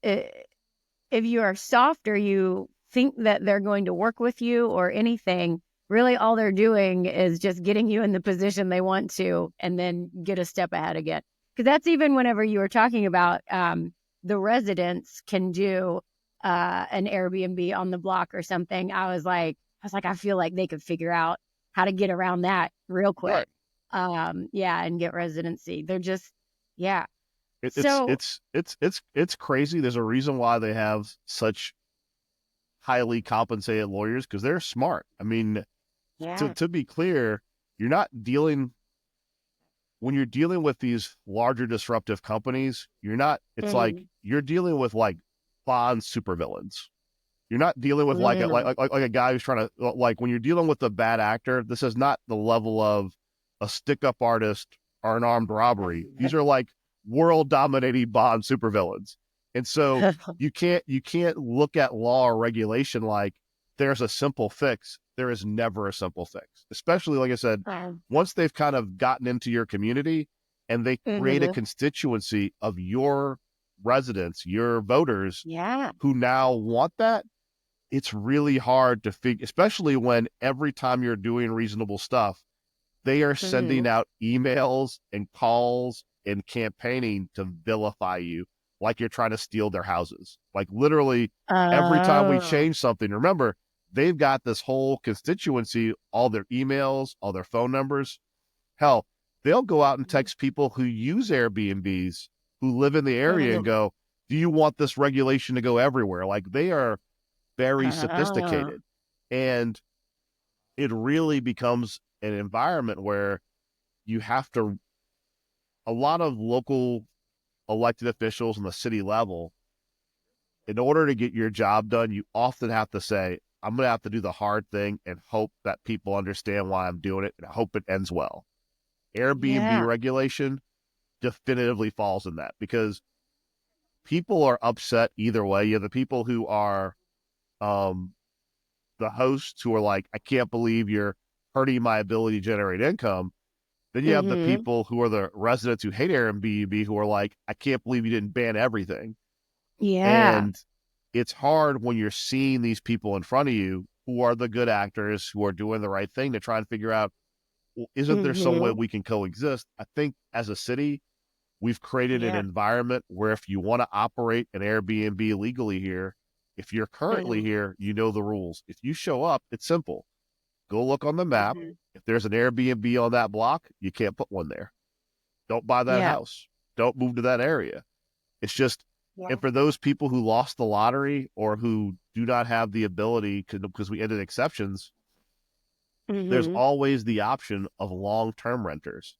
if you are soft or you think that they're going to work with you or anything, really all they're doing is just getting you in the position they want to and then get a step ahead again. Because that's even whenever you were talking about the residents can do an Airbnb on the block or something. I feel like they could figure out how to get around that real quick. Right. Yeah, and get residency. They're just, yeah. It, it's So, it's it's it's it's crazy. There's a reason why they have such highly compensated lawyers because they're smart. I mean, yeah. to be clear, you're not dealing when you're dealing with these larger disruptive companies, you're not, it's like Mhm. you're dealing with like Bond supervillains. You're not dealing with like Mm. a guy who's trying to like when you're dealing with a bad actor, this is not the level of a stick up artist or an armed robbery. These are like world dominating Bond supervillains. And so you can't look at law or regulation like there's a simple fix. There is never a simple fix. Especially like I said, Um, once they've kind of gotten into your community and they create a mhm. constituency of your residents, your voters Yeah. who now want that, it's really hard to figure, especially when every time you're doing reasonable stuff, they are sending Mhm. out emails and calls and campaigning to vilify you like you're trying to steal their houses. Like literally every time we Oh. change something, remember, they've got this whole constituency, all their emails, all their phone numbers. Hell, they'll go out and text people who use Airbnbs who live in the area and Mhm. go, do you want this regulation to go everywhere? Like they are very Oh. sophisticated. And it really becomes an environment where you have to, a lot of local elected officials on the city level, in order to get your job done, you often have to say, I'm going to have to do the hard thing and hope that people understand why I'm doing it and hope it ends well. Airbnb Yeah. regulation definitively falls in that because people are upset either way. You have the people who are um, the hosts who are like, I can't believe you're hurting my ability to generate income. Then you have the Mhm. people who are the residents who hate Airbnb who are like, I can't believe you didn't ban everything. Yeah. And it's hard when you're seeing these people in front of you who are the good actors who are doing the right thing to try and figure out, well, isn't there some way Mhm. we can coexist? I think as a city, we've created an Yeah. environment where if you want to operate an Airbnb legally here, if you're currently Mhm. here, you know the rules. If you show up, it's simple. Go look on the map. Mhm. If there's an Airbnb on that block, you can't put one there. Don't buy that Yeah. house. Don't move to that area. It's just, Yeah. and for those people who lost the lottery or who do not have the ability, because we ended exceptions, there's Mhm. always the option of long term renters.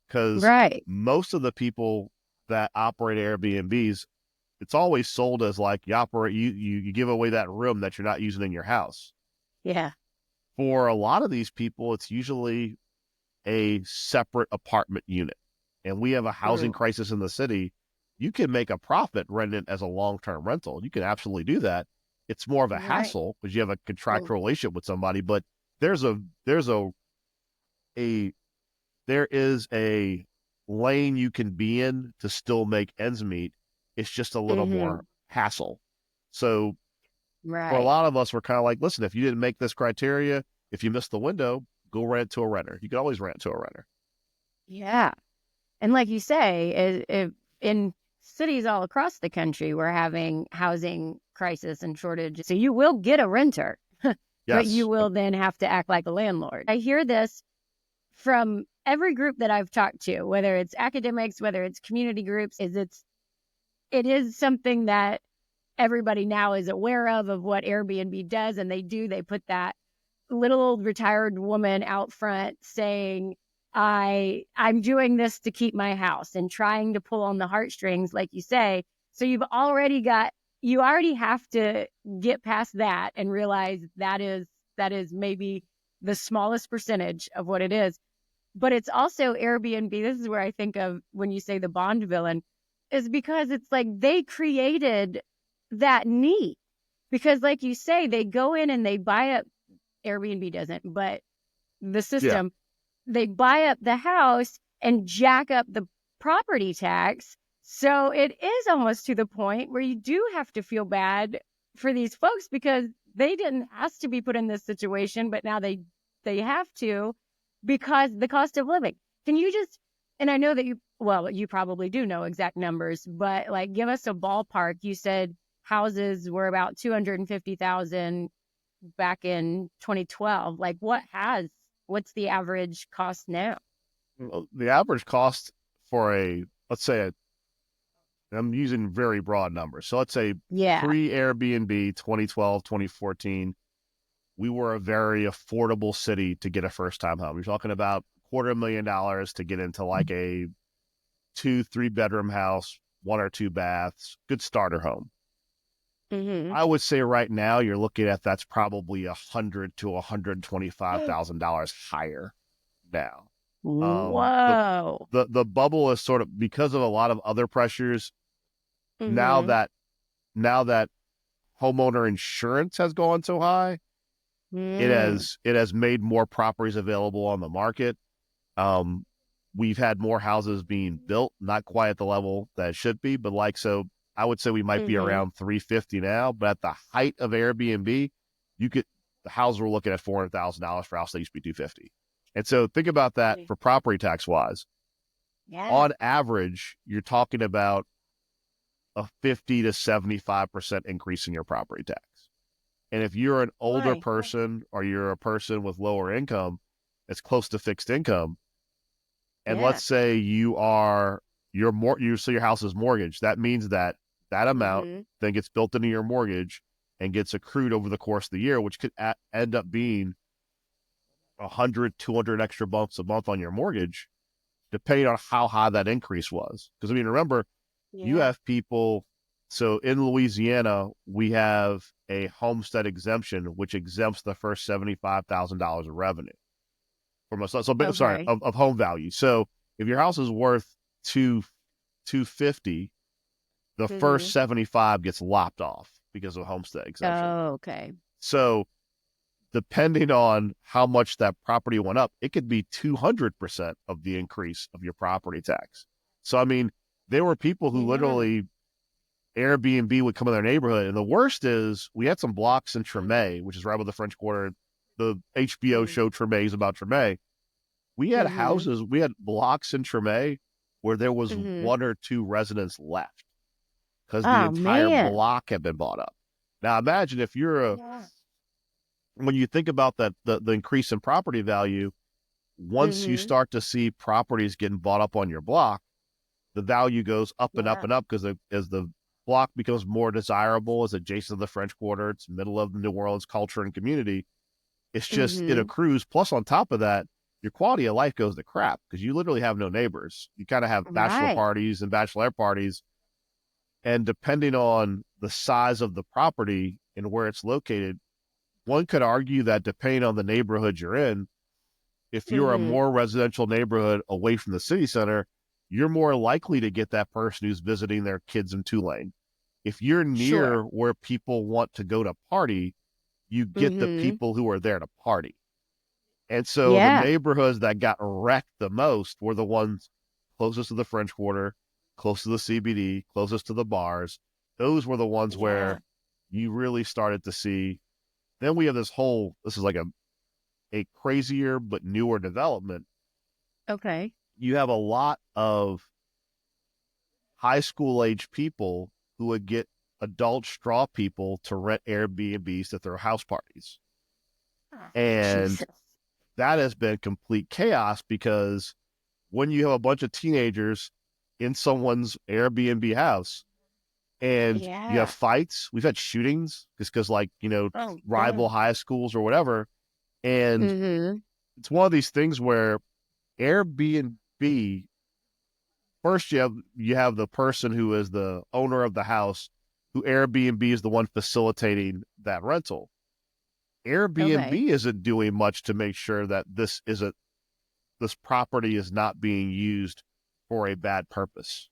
Because Right. most of the people that operate Airbnbs, it's always sold as like you operate, you give away that room that you're not using in your house. Yeah. For a lot of these people, it's usually a separate apartment unit. And we have a housing Mm. crisis in the city. you can make a profit renting it as a long-term rental. You can absolutely do that. It's more of a Right. hassle because you have a Mm. contractual relationship with somebody, but there's a there is a lane you can be in to still make ends meet. It's just a little Mm-hmm. more hassle. So for a Right. lot of us, we're kind of like, listen, if you didn't make this criteria, if you missed the window, go rent to a renter. You can always rent to a renter. Yeah. And like you say, in cities all across the country, we're having housing crisis and shortage. So you will get a renter, but you Yes. will then have to act like a landlord. I hear this from every group that I've talked to, whether it's academics, whether it's community groups, it is something that everybody now is aware of what Airbnb does, and they put that little old retired woman out front saying, I'm doing this to keep my house, and trying to pull on the heartstrings, like you say. So you already have to get past that and realize that is maybe the smallest percentage of what it is. But it's also Airbnb. This is where I think of when you say the Bond villain, is because it's like they created that need. Because, like you say, they go in and they buy up. Airbnb doesn't, but the Yeah. system, they buy up the house and jack up the property tax. So it is almost to the point where you do have to feel bad for these folks because they didn't ask to be put in this situation, but now they have to because the cost of living. Can you just, and I know that you probably do know exact numbers, but like give us a ballpark. You said houses were about 250,000 back in 2012. Like what's the average cost now? The average cost for let's say, I'm using very broad numbers. So let's say Yeah. pre Airbnb 2012, 2014, we were a very affordable city to get a first time home. You're talking about $250,000 to get into like a 2, 3 bedroom house, 1 or 2 baths, good starter home. Mhm. I would say right now you're looking at that's probably $100,000 to $125,000 higher now. Um, the Whoa. the bubble is sort of because of a lot of other pressures. Now Mhm. that now that homeowner insurance has gone so high, Mm. it has made more properties available on the market. Um, we've had more houses being built, not quite at the level that it should be, but like so, I would say we might be Mhm. around 350 now. But at the height of Airbnb, you could the houses were looking at $400,000 for a house that used to be 250. And so think about that for property tax wise. Yeah. On average, you're talking about a 50 to 75% increase in your property tax. And if you're an older Why? person or you're a person with lower income, it's close to fixed income, and Yeah. let's say your house is mortgaged, that means that that amount Mhm. then gets built into your mortgage and gets accrued over the course of the year, which could end up being 100, 200 extra bumps a month on your mortgage, depending on how high that increase was. Because I mean, remember, you Yeah. have people. So in Louisiana, we have a homestead exemption, which exempts the first $75,000 of revenue from a sorry Okay. of home value. So if your house is worth 250, the first Mhm. 75 gets lopped off because of homestead exemption. Oh, okay. So depending on how much that property went up, it could be 200% of the increase of your property tax. So I mean, there were people who Yeah. literally Airbnb would come in their neighborhood. And the worst is we had some blocks in Treme, which is right above the French Quarter. The HBO Mhm. show Treme is about Treme. Mhm. We had blocks in Treme where there was Mhm. 1 or 2 residents left because the Oh entire man. block had been bought up. Now imagine if Yeah. when you think about the increase in property value, once you Mhm. start to see properties getting bought up on your block, the value goes up and up Yeah. and up because as the block becomes more desirable, as adjacent to the French Quarter, it's middle of the New Orleans culture and community. It's just it Mhm. accrues. Plus, on top of that, your quality of life goes to crap because you literally have no neighbors. You kind of have bachelor Right. parties and bachelorette parties, and depending on the size of the property and where it's located, one could argue that depending on the neighborhood you're in, if you're a Mhm. more residential neighborhood away from the city center, you're more likely to get that person who's visiting their kids in Tulane. If you're Sure. near where people want to go to party, you get the Mm-hmm. people who are there to party. And so the Yeah. neighborhoods that got wrecked the most were the ones closest to the French Quarter, close to the CBD, closest to the bars. Those were the ones Yeah. where you really started to see. Then we have this is like a crazier but newer development. Okay. You have a lot of high school age people who would get adult straw people to rent Airbnbs to throw house parties. Oh, And Jesus. that has been complete chaos because when you have a bunch of teenagers in someone's Airbnb house and you have Yeah. fights, we've had shootings just because, like, Oh, rival God. high schools or whatever. And Mm-hmm. it's one of these things where Airbnb, first you have the person who is the owner of the house, who Airbnb is the one facilitating that rental. Airbnb Okay. isn't doing much to make sure that this property is not being used for a bad purpose.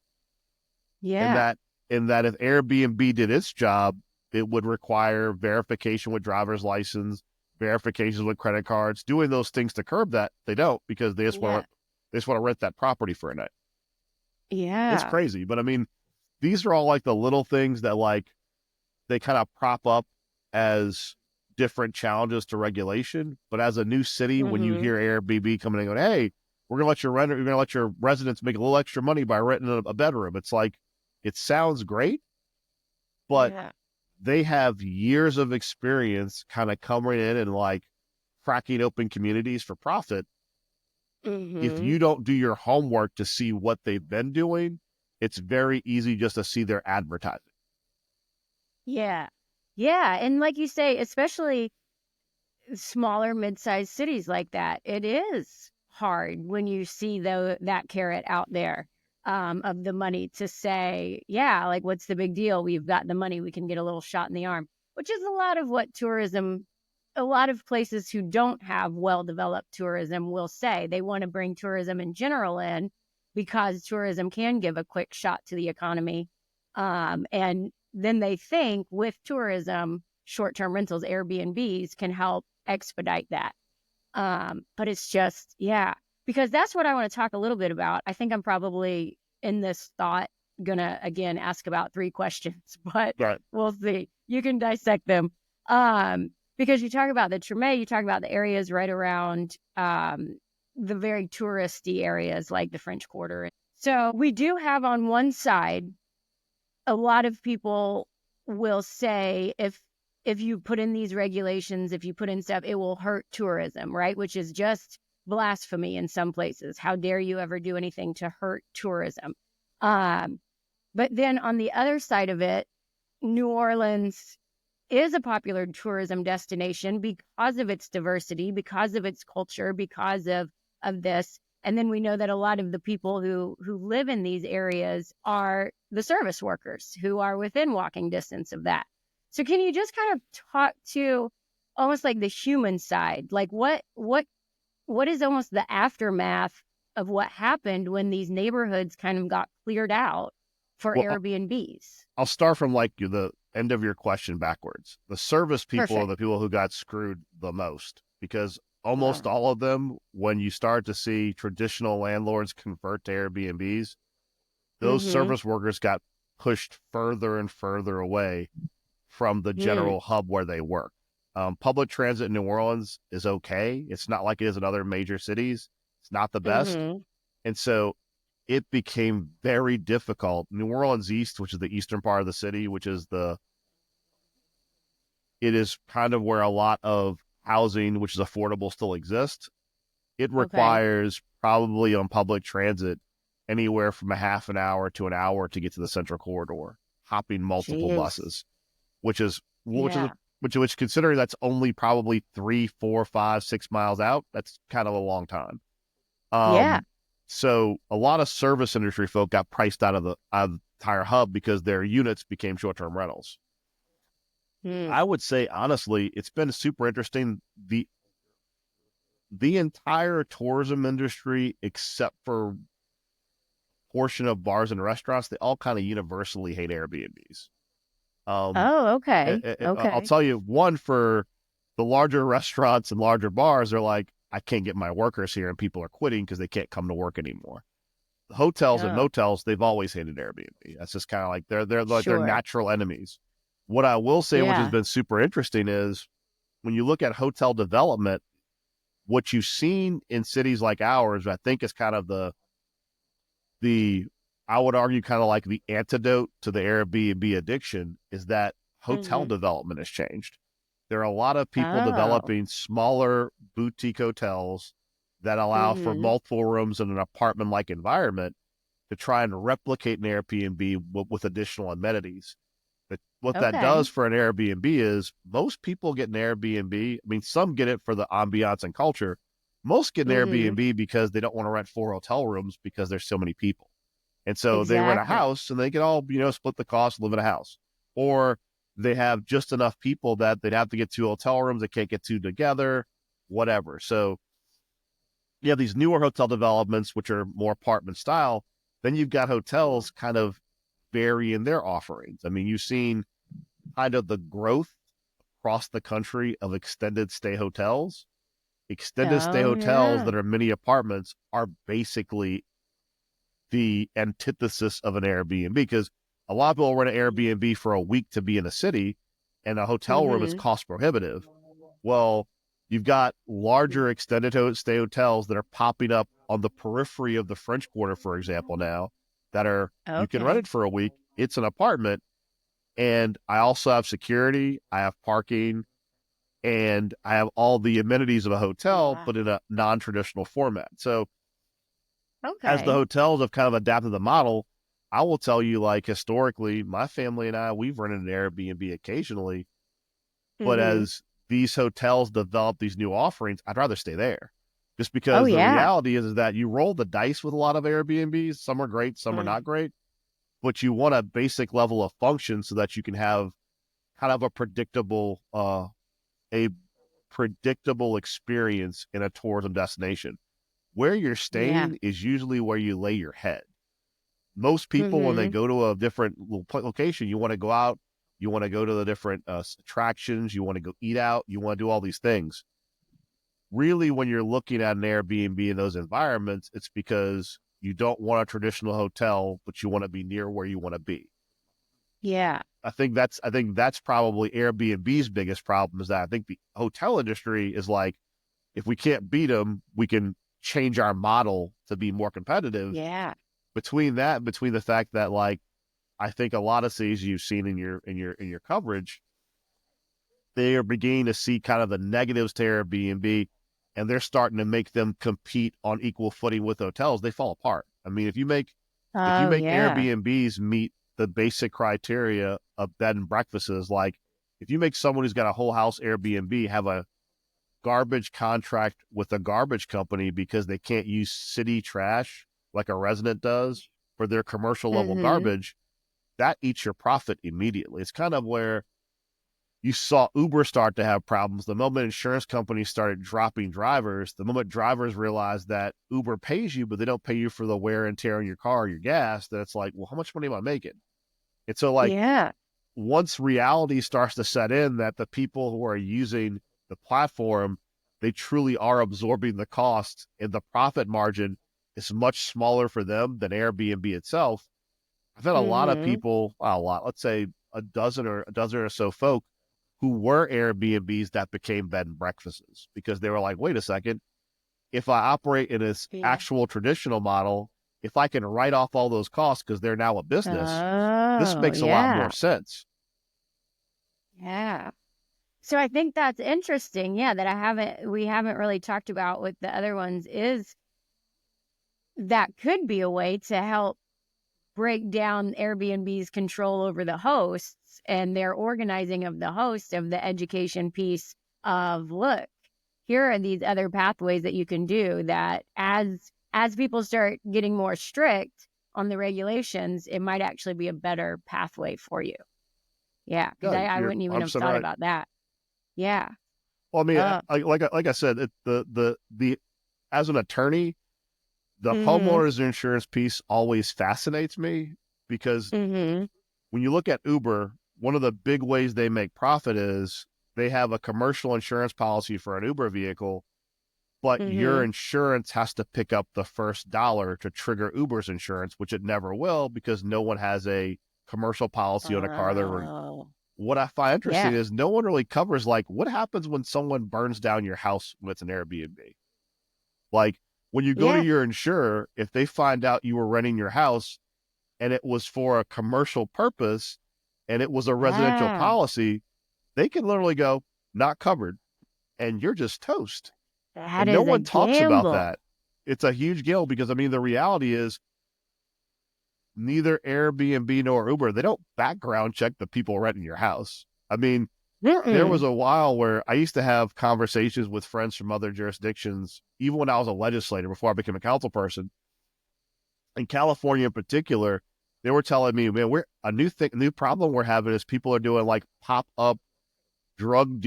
And Yeah. that if Airbnb did its job, it would require verification with driver's license, verifications with credit cards, doing those things to curb that. They don't, because Yeah. they just want to rent that property for a night. It's Yeah. crazy. But I mean, these are all like the little things that, like, they kind of prop up as different challenges to regulation. But as a new city, when you Mm-hmm. hear Airbnb coming in and going, hey, you're gonna let your residents make a little extra money by renting a bedroom. It's like, it sounds great, but Yeah. they have years of experience kind of coming in and like cracking open communities for profit. If Mm-hmm. you don't do your homework to see what they've been doing, it's very easy just to see their advertising. Yeah. Yeah. And like you say, especially smaller mid-sized cities like that, it is hard when you see that carrot out there, of the money to say, yeah, like, what's the big deal? We've got the money, we can get a little shot in the arm, which is a lot of what tourism, a lot of places who don't have well-developed tourism will say. They want to bring tourism in general in because tourism can give a quick shot to the economy. And then they think with tourism, short-term rentals, Airbnbs can help expedite that. But it's just, yeah, because that's what I want to talk a little bit about. I think I'm probably in this thought gonna again ask about three questions, but Right. we'll see. You can dissect them. Because you talk about the Treme, you talk about the areas right around the very touristy areas like the French Quarter. So we do have on one side, a lot of people will say, if you put in these regulations, if you put in stuff, it will hurt tourism, right? Which is just blasphemy in some places. How dare you ever do anything to hurt tourism? Um, but then on the other side of it, New Orleans is a popular tourism destination because of its diversity, because of its culture, because of this. And then we know that a lot of the people who live in these areas are the service workers who are within walking distance of that. So can you just kind of talk to almost like the human side? Like what is almost the aftermath of what happened when these neighborhoods kind of got cleared out for Well, Airbnbs? I'll start from like the end of your question backwards. The service people are Perfect. the people who got screwed the most, because almost Oh, all of them, when you start to see traditional landlords convert to Airbnbs, those mm-hmm. service workers got pushed further and further away from the Mm, general hub where they work. Public transit in New Orleans is okay. It's not like it is in other major cities. It's not the best. mm-hmm. And so it became very difficult. New Orleans East, which is the eastern part of the city, it is kind of where a lot of housing, which is affordable, still exists. It Okay. requires, probably on public transit, anywhere from a half an hour to an hour to get to the central corridor, hopping multiple Jeez. buses, which is which is Yeah. which considering that's only probably 3, 4, 5, 6 miles out, that's kind of a long time. Yeah. Um, so a lot of service industry folk got priced out of the entire hub because their units became short term rentals. Mm. I would say honestly, it's been super interesting. The entire tourism industry, except for portion of bars and restaurants, they all kind of universally hate Airbnbs. Um, Oh, okay. I'll Okay. tell you, one, for the larger restaurants and larger bars, they're like, I can't get my workers here, and people are quitting because they can't come to work anymore. The hotels and Oh, motels, they've always hated Airbnb. That's just kind of like they're like their sure. natural enemies. What I will say, which has Yeah. been super interesting, is when you look at hotel development, what you've seen in cities like ours, I think is kind of the I would argue kind of like the antidote to the Airbnb addiction, is that hotel Hmm. development has changed. There are a lot of people Oh. developing smaller boutique hotels that allow for Hmm. multiple rooms in an apartment like environment to try and replicate an Airbnb with additional amenities. But what that does Okay. for an Airbnb is most people get an Airbnb. I mean, some get it for the ambiance and culture. Most get an Hmm. Airbnb because they don't want to rent 4 hotel rooms because there's so many people. And so they rent a Exactly. house and they can all, split the cost, live in a house. Or they have just enough people that they'd have to get 2 hotel rooms. They can't get two together, whatever. So you have these newer hotel developments, which are more apartment style. Then you've got hotels kind of vary in their offerings. I mean, you've seen kind of the growth across the country of extended stay hotels. Extended stay Oh, hotels yeah. that are mini apartments are basically the antithesis of an Airbnb, because a lot of people rent an Airbnb for a week to be in a city, and a hotel room is Hmm. cost prohibitive. Well, you've got larger extended stay hotels that are popping up on the periphery of the French Quarter, for example, now that are, you can rent Okay. it for a week. It's an apartment, and I also have security, I have parking, and I have all the amenities of a hotel, Wow. but in a non-traditional format. So as the Okay. hotels have kind of adapted the model, I will tell you, like, historically, my family and I, we've rented an Airbnb occasionally, but Hmm. as these hotels develop these new offerings, I'd rather stay there. Just Oh, because the yeah. reality is that you roll the dice with a lot of Airbnbs. Some are great, some are Mm. not great, but you want a basic level of function so that you can have kind of a predictable experience in a tourism destination. Where you're Yeah. staying is usually where you lay your head. Most people, when they Hmm. go to a different location, you want to go out, you want to go to the different attractions, you want to go eat out, you want to do all these things. Really, when you're looking at an Airbnb in those environments, it's because you don't want a traditional hotel, but you want to be near where you want to be. Yeah. I think that's probably Airbnb's biggest problem, is that I think the hotel industry is like, if we can't beat them, we can change our model to be more competitive. Yeah. Between the fact that, like, I think a lot of cities you've seen in your coverage, they are beginning to see kind of the negatives to Airbnb, and they're starting to make them compete on equal footing with hotels. They fall apart. I mean, if you Oh, make yeah. Airbnbs meet the basic criteria of bed and breakfasts, like if you make someone who's got a whole house Airbnb have a garbage contract with a garbage company because they can't use city trash like a resident does for their commercial level Hmm. garbage, that eats your profit immediately. It's kind of where you saw Uber start to have problems. The moment insurance companies started dropping drivers, the moment drivers realized that Uber pays you, but they don't pay you for the wear and tear on your car or your gas, then it's like, well, how much money am I making? And so, like, Yeah. once reality starts to set in that the people who are using the platform, they truly are absorbing the cost, and the profit margin is much smaller for them than Airbnb itself. I've had a lot of Hmm. people, well, a lot, let's say a dozen or so folk who were Airbnbs that became bed and breakfasts because they were like, wait a second, if I operate in this Yeah. actual traditional model, if I can write off all those costs because they're now a business, this Oh, makes a lot more yeah. sense. Yeah. So I think that's interesting. Yeah, that we haven't really talked about with the other ones is that could be a way to help break down Airbnb's control over the hosts and their organizing of the host of the education piece of, look, here are these other pathways that you can do that as people start getting more strict on the regulations, it might actually be a better pathway for you. Yeah, because Yeah, I you're wouldn't even have 100% thought right. about that. Yeah. Well, I mean, Uh, like I said, the as an attorney, The Mm-hmm. homeowners insurance piece always fascinates me because Mm-hmm. when you look at Uber, one of the big ways they make profit is they have a commercial insurance policy for an Uber vehicle, but your Mm-hmm. insurance has to pick up the first dollar to trigger Uber's insurance, which it never will because no one has a commercial policy on a car. Oh, What I find interesting yeah. is no one really covers like what happens when someone burns down your house when it's an Airbnb. Like when you go to Yeah. your insurer, if they find out you were renting your house and it was for a commercial purpose and it was a residential Ah, policy, they can literally go, not covered, and you're just toast. that And no is a one talks about gamble. that. It's a huge deal because, I mean, the reality is neither Airbnb nor Uber, they don't background check the people renting your house. I mean, there was Mm-mm. a while where I used to have conversations with friends from other jurisdictions, even when I was a legislator before I became a council person. In California in particular, they were telling me, man, we're a new problem we're having is people are doing like pop up drug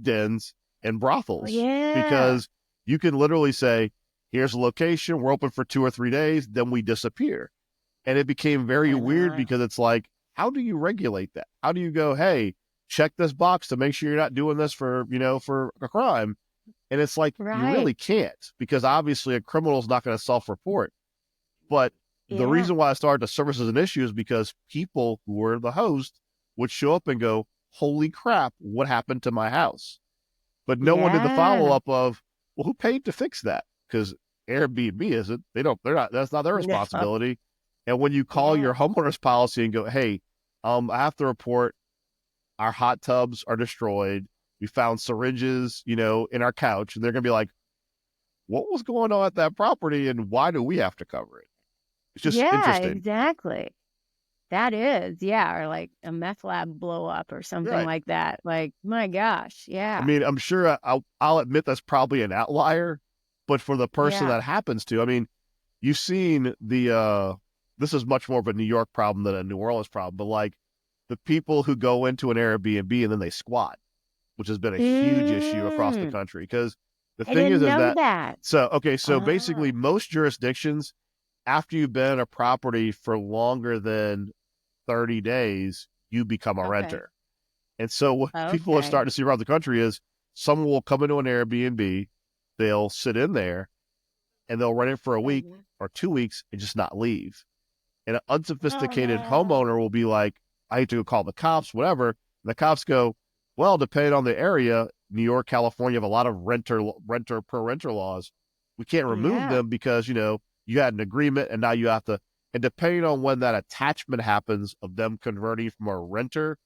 dens and Oh, brothels yeah. because you can literally say, here's a location, we're open for 2 or 3 days, then we disappear. And it became very I weird know. because it's like, how do you regulate that? How do you go, hey, check this box to make sure you're not doing this for, for a crime? And it's like, you Right. really can't because obviously a criminal is not going to self report. But the Yeah. reason why I started to surface as an issue is because people who were the host would show up and go, holy crap, what happened to my house? But no one did the follow Yeah. up of, well, who paid to fix that? Because Airbnb isn't. They're not, that's not their No. responsibility. And when you call Yeah. your homeowner's policy and go, hey, I have to report our hot tubs are destroyed. We found syringes, in our couch. And they're going to be like, what was going on at that property and why do we have to cover it? It's just Yeah, interesting. exactly. That is, yeah, or like a meth lab blow up or something Right. like that. Like, my gosh, I yeah, mean, I'm sure I'll admit that's probably an outlier, but for the person yeah. that happens to, I mean, you've seen this is much more of a New York problem than a New Orleans problem, but like the people who go into an Airbnb and then they squat, which has been a huge issue across the Mm, country. Because the I thing didn't is know that that. so basically Oh, most jurisdictions, after you've been in a property for longer than 30 days, you become a okay. renter. And so what people are Okay. starting to see around the country is someone will come into an Airbnb, they'll sit in there and they'll rent it for a week Mhm. or 2 weeks and just not leave. And an Oh, unsophisticated no. homeowner will be like, I need to go call the cops, whatever. And the cops go, well, depending on the area, New York, California have a lot of renter per renter laws. We can't remove Yeah. them because, you had an agreement and now you have to, and depending on when that attachment happens of them converting from a renter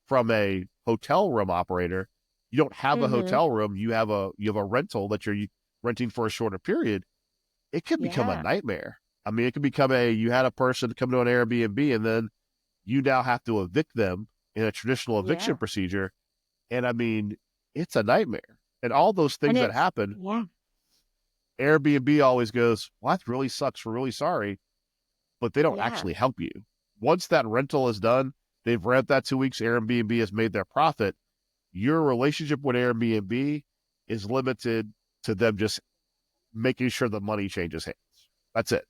from a hotel room operator, you don't have a Mm-hmm. hotel room, you have a rental that you're renting for a shorter period. It could become a Yeah. nightmare. I mean, it could become you had a person come to an Airbnb and then you now have to evict them in a traditional eviction Yeah. procedure. And I mean, it's a nightmare. And all those And things that it's, happen, yeah. Airbnb always goes, well, that really sucks. We're really sorry. But they don't Yeah. actually help you. Once that rental is done, they've rent that 2 weeks, Airbnb has made their profit. Your relationship with Airbnb is limited to them just making sure the money changes hands. That's it.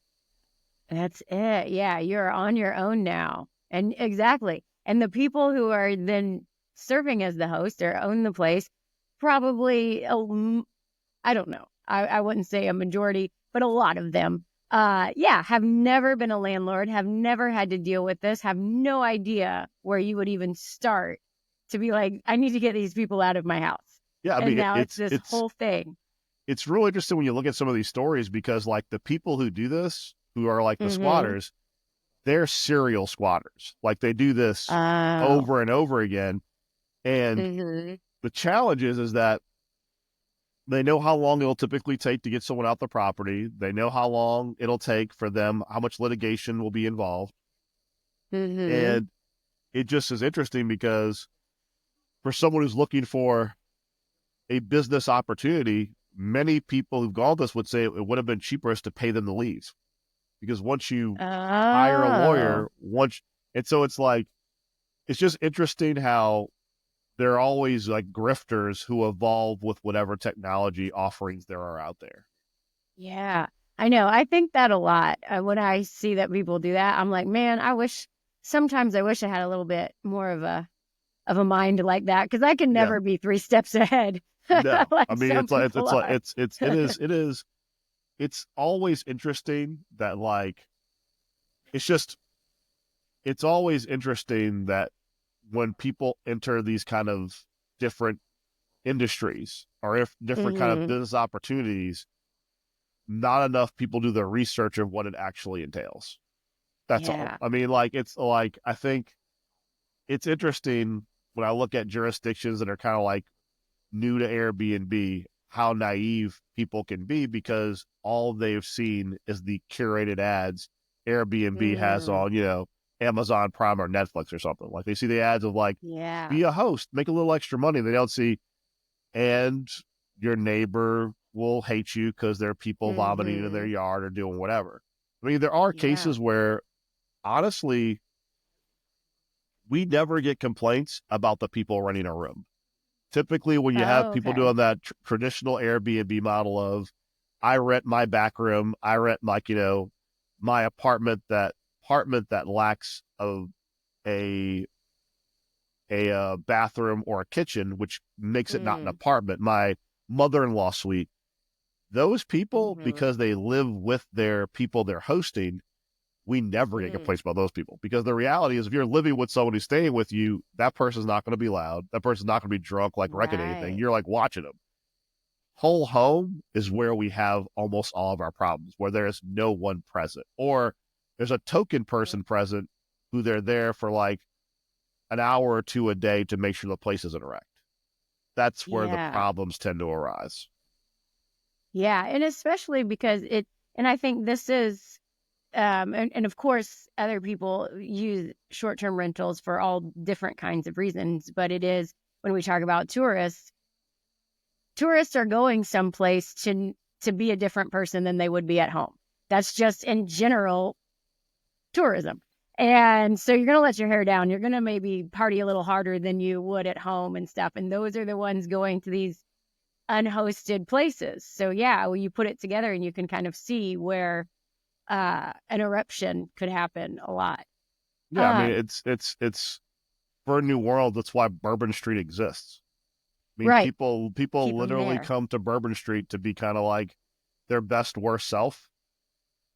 That's it. Yeah, you're on your own now. And exactly. And the people who are then serving as the host or own the place, probably, I don't know. I wouldn't say a majority, but a lot of them, yeah, have never been a landlord, have never had to deal with this, have no idea where you would even start to be like, I need to get these people out of my house. Yeah, I And mean now it's this it's whole thing. it's really interesting when you look at some of these stories because like the people who do this, who are like the Mm-hmm. squatters, they're serial squatters. Like they do this Oh. over and over again. And Mm-hmm. the challenge is that they know how long it'll typically take to get someone out the property. They know how long it'll take for them, how much litigation will be involved. Mm-hmm. And it just is interesting because for someone who's looking for a business opportunity, many people who've gone this would say it would have been cheaper to pay them to leave because once you hire a Oh. lawyer, and so it's like, it's just interesting how there are always like grifters who evolve with whatever technology offerings there are out there. Yeah. I know. I think that a lot. When I see that people do that, I'm like, man, sometimes I wish I had a little bit more of a mind like that, because I can Yeah. never be 3 steps ahead No. I like mean, some people are. it's always interesting that like, it's just, it's always interesting that when people enter these kind of different industries or if different kind of Hmm. business opportunities, not enough people do the research of what it actually entails. That's all. Yeah. I mean, like, it's like, I think it's interesting when I look at jurisdictions that are kind of like new to Airbnb, how naive people can be because all they've seen is the curated ads Airbnb has Mm. on, Amazon Prime or Netflix or something. Like they see the ads of like, Yeah. be a host, make a little extra money. They don't see, and your neighbor will hate you because there are people vomiting in their Hmm. yard or doing whatever. I mean, there are Yeah. cases where honestly, we never get complaints about the people renting a room. Typically, when you have Oh, people okay. doing that traditional Airbnb model of, I rent my back room, I rent like, my apartment that lacks a bathroom or a kitchen, which makes it not an Mm. apartment. My mother-in-law suite. Those people, Hmm. because they live with their people they're hosting, we never get Mm. complaints about those people because the reality is if you're living with someone who's staying with you, that person's not going to be loud. That person's not going to be drunk, like wrecking anything. Right. You're like watching them. Whole home is where we have almost all of our problems, where there is no one present or there's a token person present who they're there for like an hour or two a day to make sure the place isn't wrecked. That's where the Yeah. problems tend to arise. Yeah. And especially because and I think this is, and of course, other people use short-term rentals for all different kinds of reasons, but it is when we talk about tourists are going someplace to be a different person than they would be at home. That's just in general tourism. And so you're going to let your hair down. You're going to maybe party a little harder than you would at home and stuff. And those are the ones going to these unhosted places. So yeah, well, you put it together and you can kind of see where an eruption could happen a lot. Yeah, I mean Um, it's for a new world. That's why Bourbon Street exists. I mean, right. people Keep them literally there. come to Bourbon Street to be kind of like their best worst self.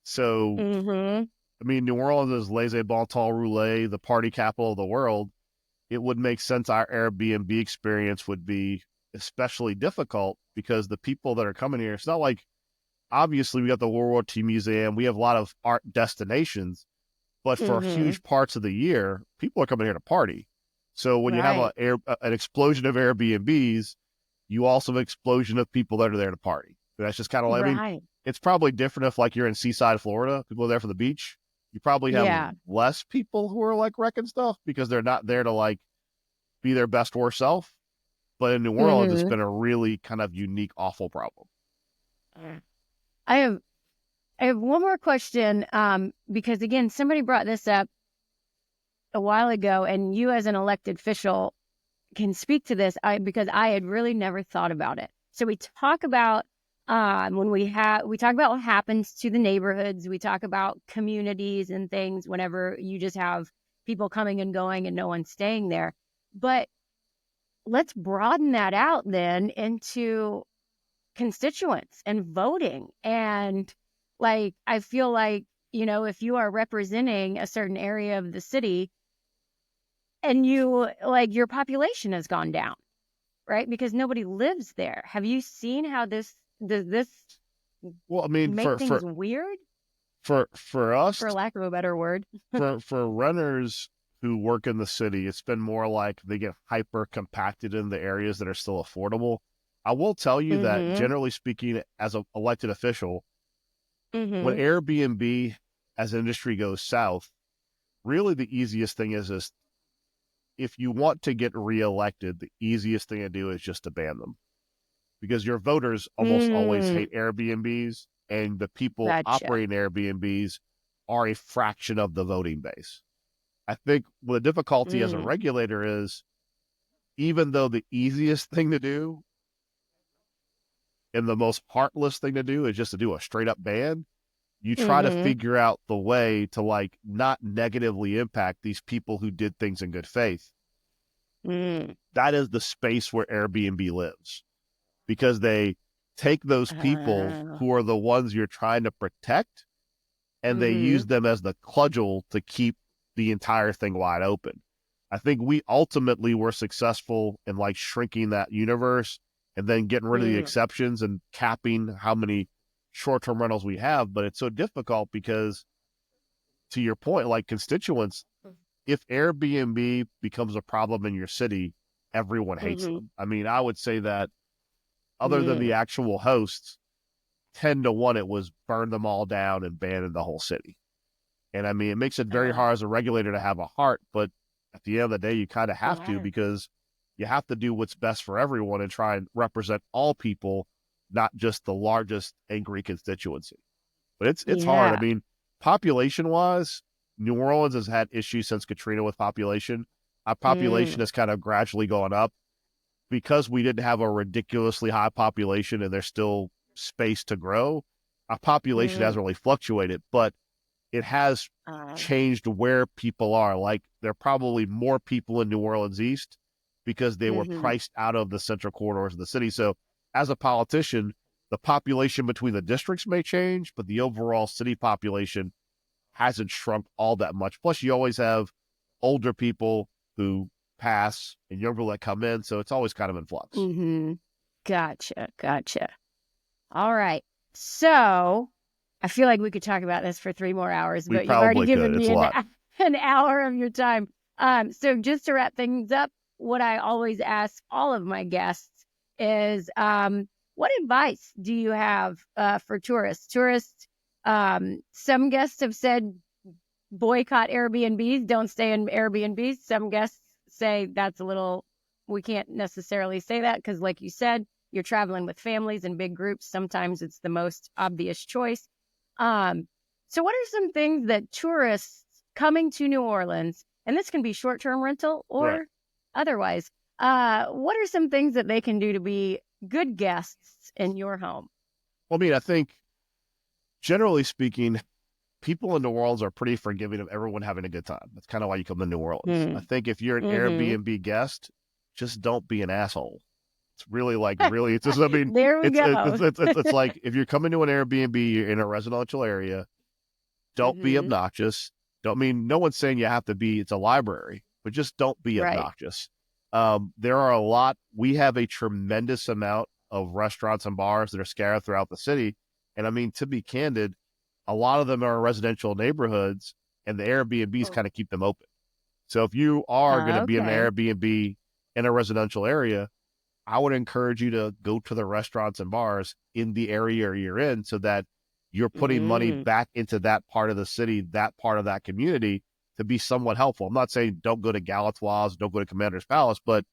So, Mm-hmm. I mean, New Orleans is laissez bon temps roulette, the party capital of the world. It would make sense our Airbnb experience would be especially difficult because the people that are coming here, it's not like obviously we got the World War II Museum, we have a lot of art destinations, but for Mm-hmm. huge parts of the year, people are coming here to party. So when you have Right. an explosion of Airbnbs, you also have an explosion of people that are there to party. That's just kind of, I mean, Right. it's probably different if like you're in Seaside, Florida, people are there for the beach. You probably have Yeah. less people who are like wrecking stuff because they're not there to like be their best worst self. But in New Orleans, it's Mm-hmm. been a really kind of unique, awful problem. I have I have one more question, because again, somebody brought this up a while ago, and you as an elected official can speak to this. Because I had really never thought about it. So we talk about, when we talk about what happens to the neighborhoods. We talk about communities and things whenever you just have people coming and going and no one staying there. But let's broaden that out then into constituents and voting. And like, I feel like, if you are representing a certain area of the city and your population has gone down, right? Because nobody lives there. Have you seen how does this Well, I mean, make things weird, for us, for lack of a better word? for renters who work in the city, it's been more like they get hyper compacted in the areas that are still affordable. I will tell you that Mm-hmm. generally speaking, as an elected official, when Mm-hmm. Airbnb as an industry goes south, really the easiest thing is if you want to get reelected, the easiest thing to do is just to ban them because your voters almost always Mm, hate Airbnbs and the people gotcha. operating Airbnbs are a fraction of the voting base. I think the difficulty as a Mm, regulator is even though the easiest thing to do and the most heartless thing to do is just to do a straight up ban, you try to Mm-hmm. figure out the way to like not negatively impact these people who did things in good faith. Mm. That is the space where Airbnb lives, because they take those people Oh. who are the ones you're trying to protect and they Mm-hmm. use them as the cudgel to keep the entire thing wide open. I think we ultimately were successful in like shrinking that universe and then getting rid of the Mm. exceptions and capping how many short-term rentals we have. But it's so difficult because, to your point, like constituents, if Airbnb becomes a problem in your city, everyone hates Mm-hmm. them. I mean, I would say that other than the Mm. actual hosts, 10 to 1, it was burn them all down and ban the whole city. And I mean, it makes it very Uh, hard as a regulator to have a heart, but at the end of the day, you kind of have to, yeah. because you have to do what's best for everyone and try and represent all people, not just the largest angry constituency. But it's hard. I Yeah. mean, population wise, New Orleans has had issues since Katrina with population. Our population Mm. has kind of gradually gone up because we didn't have a ridiculously high population and there's still space to grow. Our population Mm. hasn't really fluctuated, but it has Uh, changed where people are. Like there are probably more people in New Orleans East because they were mm-hmm. priced out of the central corridors of the city. So as a politician, the population between the districts may change, but the overall city population hasn't shrunk all that much. Plus, you always have older people who pass and younger people that come in. So it's always kind of in flux. Mm-hmm. Gotcha. Gotcha. All right. So I feel like we could talk about this for 3 more hours, We but you've already probably could. given It's me a lot. an hour of your time. So just to wrap things up, what I always ask all of my guests is, what advice do you have for tourists? Some guests have said boycott Airbnbs, don't stay in Airbnbs. Some guests say that's a little, we can't necessarily say that because, like you said, you're traveling with families and big groups. Sometimes it's the most obvious choice. Um, so, what are some things that tourists coming to New Orleans, and this can be short term rental Right. or otherwise, what are some things that they can do to be good guests in your home? Well, I mean, I think generally speaking, people in New Orleans are pretty forgiving of everyone having a good time. That's kind of why you come to New Orleans. I Mm. think if you're an Hmm. Airbnb guest, just don't be an asshole. It's really like really. It's just. I mean, There we go. it's like if you're coming to an Airbnb, you're in a residential area. Don't be Hmm. obnoxious. Don't mean no one's saying you have to be. It's a library, but just don't be Right. obnoxious. There are a lot. We have a tremendous amount of restaurants and bars that are scattered throughout the city, and I mean to be candid, a lot of them are residential neighborhoods, and the Airbnbs Oh. kind of keep them open. So if you are going to be in an Okay. Airbnb in a residential area, I would encourage you to go to the restaurants and bars in the area you're in so that you're putting money Mm. back into that part of the city, that part of that community to be somewhat helpful. I'm not saying don't go to Galatoire's, don't go to Commander's Palace, but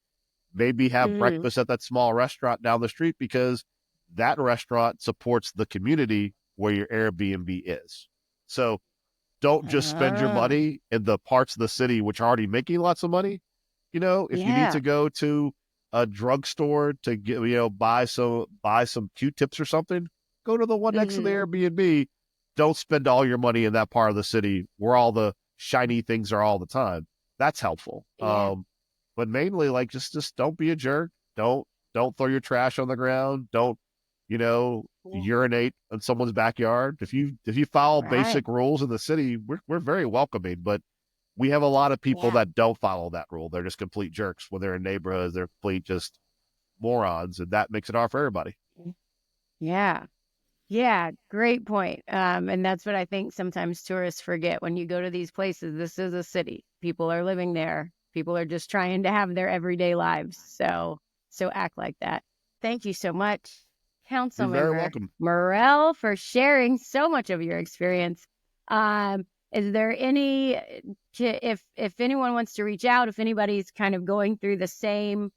maybe have Mm. breakfast at that small restaurant down the street because that restaurant supports the community where your Airbnb is. So don't just spend your Oh. money in the parts of the city which are already making lots of money. You know, if you need Yeah. to go to a drugstore to get, buy some Q-tips or something, go to the one next to the Hmm. Airbnb. Don't spend all your money in that part of the city where all the shiny things are all the time. That's helpful. Yeah. But mainly like just don't be a jerk. Don't throw your trash on the ground. Don't, you know, Yeah. urinate in someone's backyard. If you follow Right. basic rules in the city, we're very welcoming. But we have a lot of people Yeah. that don't follow that rule. They're just complete jerks when they're in neighborhoods. They're complete just morons, and that makes it hard for everybody. Yeah. Yeah. Great point. And that's what I think sometimes tourists forget when you go to these places. This is a city. People are living there. People are just trying to have their everyday lives. So act like that. Thank you so much, You're very Councilmember welcome. Morrell, for sharing so much of your experience. Is there any, if anyone wants to reach out, if anybody's kind of going through the same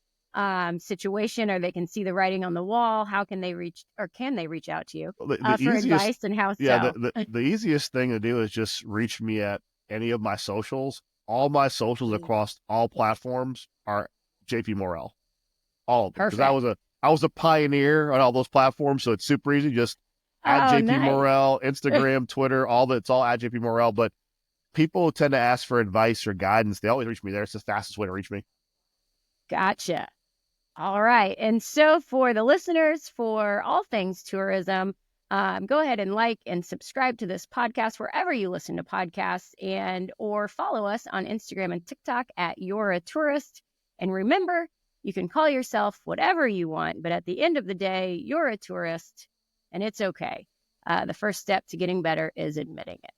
situation, or they can see the writing on the wall, how can they reach, or can they reach out to you The for easiest, advice, and how yeah, so? the easiest thing to do is just reach me at any of my socials. All my socials Mm. across all platforms are JP Morrell, all of them, because I Perfect. was a I was a pioneer on all those platforms, so it's super easy. Just at Oh, JP nice. Morrell, Instagram, Twitter, it's all at JP Morrell. But people tend to ask for advice or guidance. They always reach me there. It's the fastest way to reach me. Gotcha. All right. And so for the listeners, for all things tourism, go ahead and like and subscribe to this podcast wherever you listen to podcasts, and or follow us on Instagram and TikTok at You're a Tourist. And remember, you can call yourself whatever you want, but at the end of the day, you're a tourist, and it's okay. The first step to getting better is admitting it.